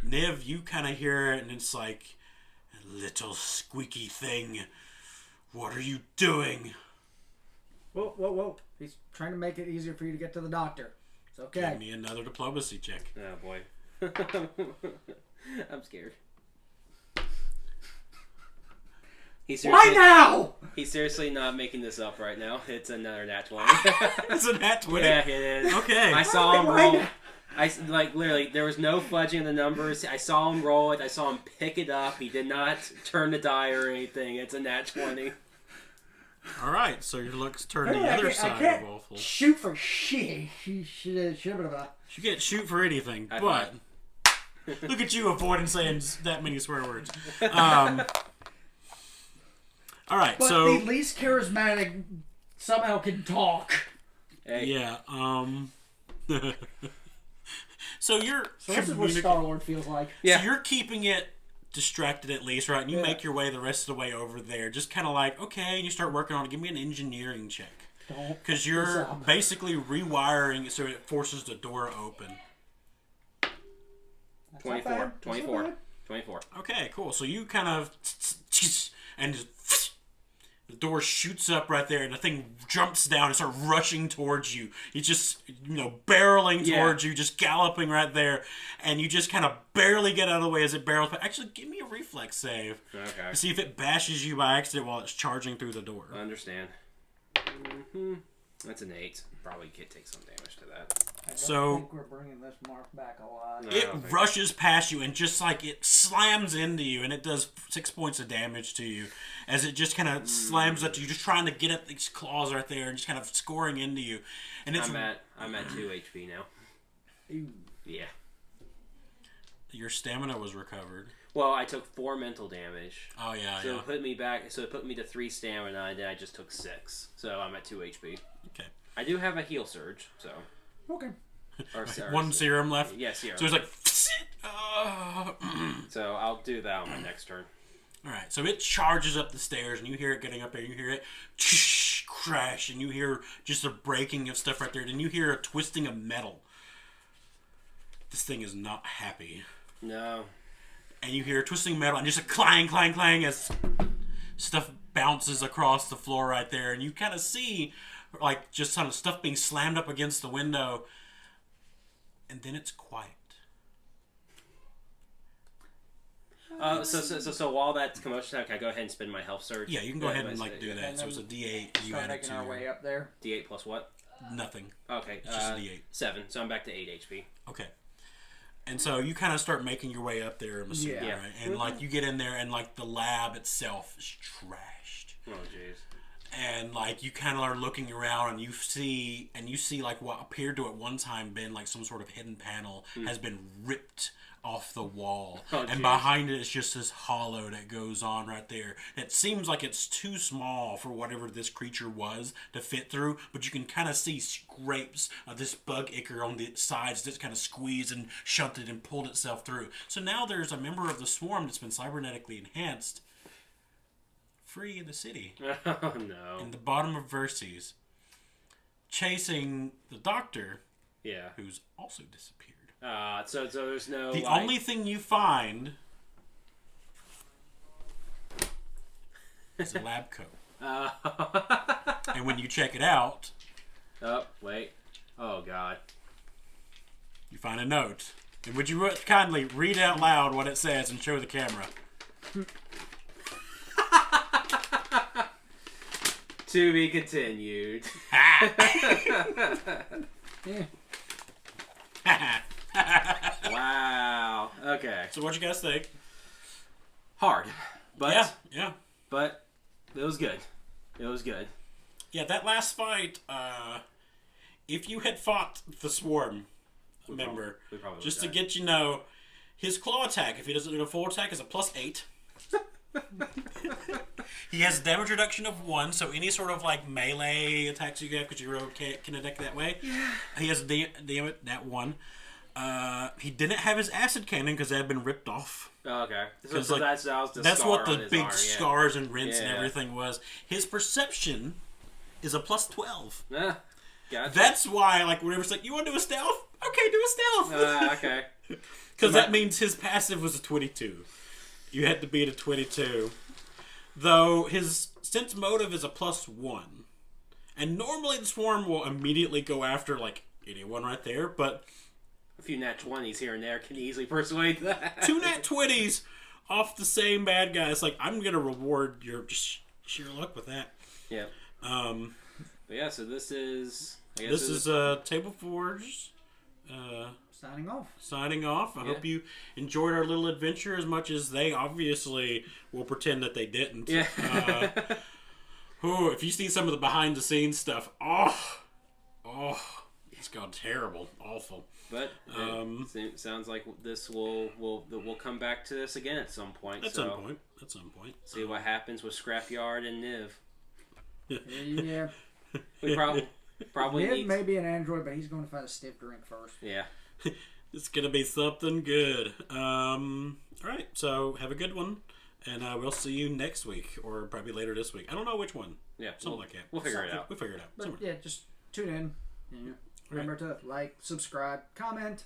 A: Niv, you kind of hear it, and it's like, little squeaky thing, what are you doing?
C: Whoa. He's trying to make it easier for you to get to the doctor. It's okay.
A: Give me another diplomacy check.
B: Oh, boy. I'm scared.
C: Why now?
B: He's seriously not making this up right now. It's another nat 20.
A: It's a nat 20?
B: Yeah, it is.
A: Okay.
B: I saw him roll. Literally, there was no fudging of the numbers. I saw him roll it. I saw him pick it up. He did not turn the die or anything. It's a nat 20.
A: All right, so your looks turn the other side of awful.
C: Shoot for shit. You
A: can't shoot for anything, but look at you avoiding saying that many swear words. All right,
C: but
A: so
C: the least charismatic somehow can talk.
B: Hey.
A: Yeah. So you're.
C: So this is what Star-Lord feels like.
A: Yeah. So you're keeping it distracted at least, right? And you make your way the rest of the way over there, just kind of like, okay, and you start working on it. Give me an engineering check. Because you're basically rewiring it so it forces the door open.
B: 24. 24.
A: Okay, cool. So you kind of, and the door shoots up right there, and the thing jumps down and starts rushing towards you. It's just, barreling towards you, just galloping right there, and you just kind of barely get out of the way as it barrels. But actually, give me a reflex save.
B: Okay.
A: To see if it bashes you by accident while it's charging through the door.
B: I understand. That's an 8. Probably could take some damage to that.
C: I don't
A: So-
C: think we're bringing this mark back a lot.
B: No.
A: It
B: I don't think
A: rushes past you and just like it slams into you, and it does 6 points of damage to you as it just kind of slams at you, just trying to get at these claws right there and just kind of scoring into you. And it's
B: I'm at 2 HP now.
C: Ooh.
B: Yeah.
A: your stamina was recovered.
B: Well, I took 4 mental damage.
A: Oh yeah,
B: So
A: yeah.
B: it put me back. So it put me to 3 stamina, and then I just took 6. So I'm at 2 HP.
A: Okay.
B: I do have a heal surge, so
C: Okay.
B: or,
A: One serum left.
B: Yeah, serum.
A: So it's like.
B: So I'll do that on my next turn.
A: All right, so it charges up the stairs, and you hear it getting up there. You hear it crash, and you hear just a breaking of stuff right there. Then you hear a twisting of metal. This thing is not happy.
B: No.
A: And you hear twisting metal, and just a clang, clang, clang as stuff bounces across the floor right there. And you kind of see, like, just some stuff being slammed up against the window. And then it's quiet.
B: So while that's commotion, can I go ahead and spend my health surge?
A: Yeah, you can go ahead and,
B: my-
A: like, do
B: yeah.
A: that. So it's a D8. You
C: Start
A: add it
C: making
A: to
C: our
A: your...
C: way up there.
B: D8 plus what?
A: Nothing.
B: Okay.
A: It's just a D8.
B: 7. So I'm back to 8 HP.
A: Okay. And so you kind of start making your way up there, I'm assuming,
C: Yeah.
A: right? And, like, you get in there, and, like, the lab itself is trashed.
B: Oh, jeez.
A: And, like, you kind of are looking around, and you see, like, what appeared to at one time been, like, some sort of hidden panel has been ripped off the wall.
B: Oh,
A: and
B: geez.
A: behind it is just this hollow that goes on right there. It seems like it's too small for whatever this creature was to fit through, but you can kind of see scrapes of this bug ichor on the sides that's kind of squeezed and shunted and pulled itself through. So now there's a member of the swarm that's been cybernetically enhanced free in the city.
B: Oh, no.
A: In the bottom of Verces, chasing the doctor,
B: Yeah.
A: who's also disappeared.
B: So there's no...
A: The
B: like-
A: only thing you find is a lab coat. And when you check it out,
B: Oh, wait. Oh, God.
A: you find a note. And would you kindly read out loud what it says and show the camera?
B: To be continued.
C: Yeah.
B: Wow. Okay.
A: So what you guys think?
B: Hard. But
A: Yeah.
B: But it was good. It was good.
A: Yeah, that last fight, if you had fought the swarm member,
B: we probably
A: just to
B: would've died.
A: get you know, his claw attack, if he doesn't do a full attack, is a +8. He has a damage reduction of 1, so any sort of like melee attacks you get, because you roll kinetic that way, he has damage that 1. He didn't have his acid cannon because that had been ripped off.
B: Oh, okay. So,
A: 'Cause,
B: so
A: like,
B: that was the
A: That's
B: scar
A: what
B: on
A: the
B: his
A: big
B: arm, yeah.
A: scars and rents and
B: Yeah.
A: everything was. His perception is a +12.
B: Gotcha.
A: That's why, like, whenever it's like, you want to do a stealth? Okay, do a stealth.
B: Okay.
A: Because that means his passive was a 22. You had to beat a 22. Though his sense motive is a +1. And normally the swarm will immediately go after, like, anyone right there. But
B: A few nat 20s here and there can easily persuade that.
A: 2 nat 20s off the same bad guy. It's like, I'm going to reward your just sheer luck with that.
B: Yeah. But yeah, so this is... I guess
A: This is Table Forge
C: Signing off.
A: signing off. I
B: Yeah.
A: hope you enjoyed our little adventure as much as they obviously will pretend that they didn't.
B: Yeah.
A: If you see some of the behind the scenes stuff, it's gone terrible, awful.
B: But it sounds like this we'll come back to this again at some point.
A: At some point.
B: See what happens with Scrapyard and Niv.
C: Yeah.
B: We probably
C: Niv
B: need...
C: may be an android, but he's going to find a stiff drink first.
B: Yeah.
A: It's gonna be something good. All right, so have a good one, and we'll see you next week, or probably later this week. I don't know which one.
B: Yeah.
A: Something like that.
B: We'll figure it out.
A: We'll figure it out.
C: But
A: Somewhere.
C: yeah, just tune in. Yeah. Remember to like, subscribe, comment.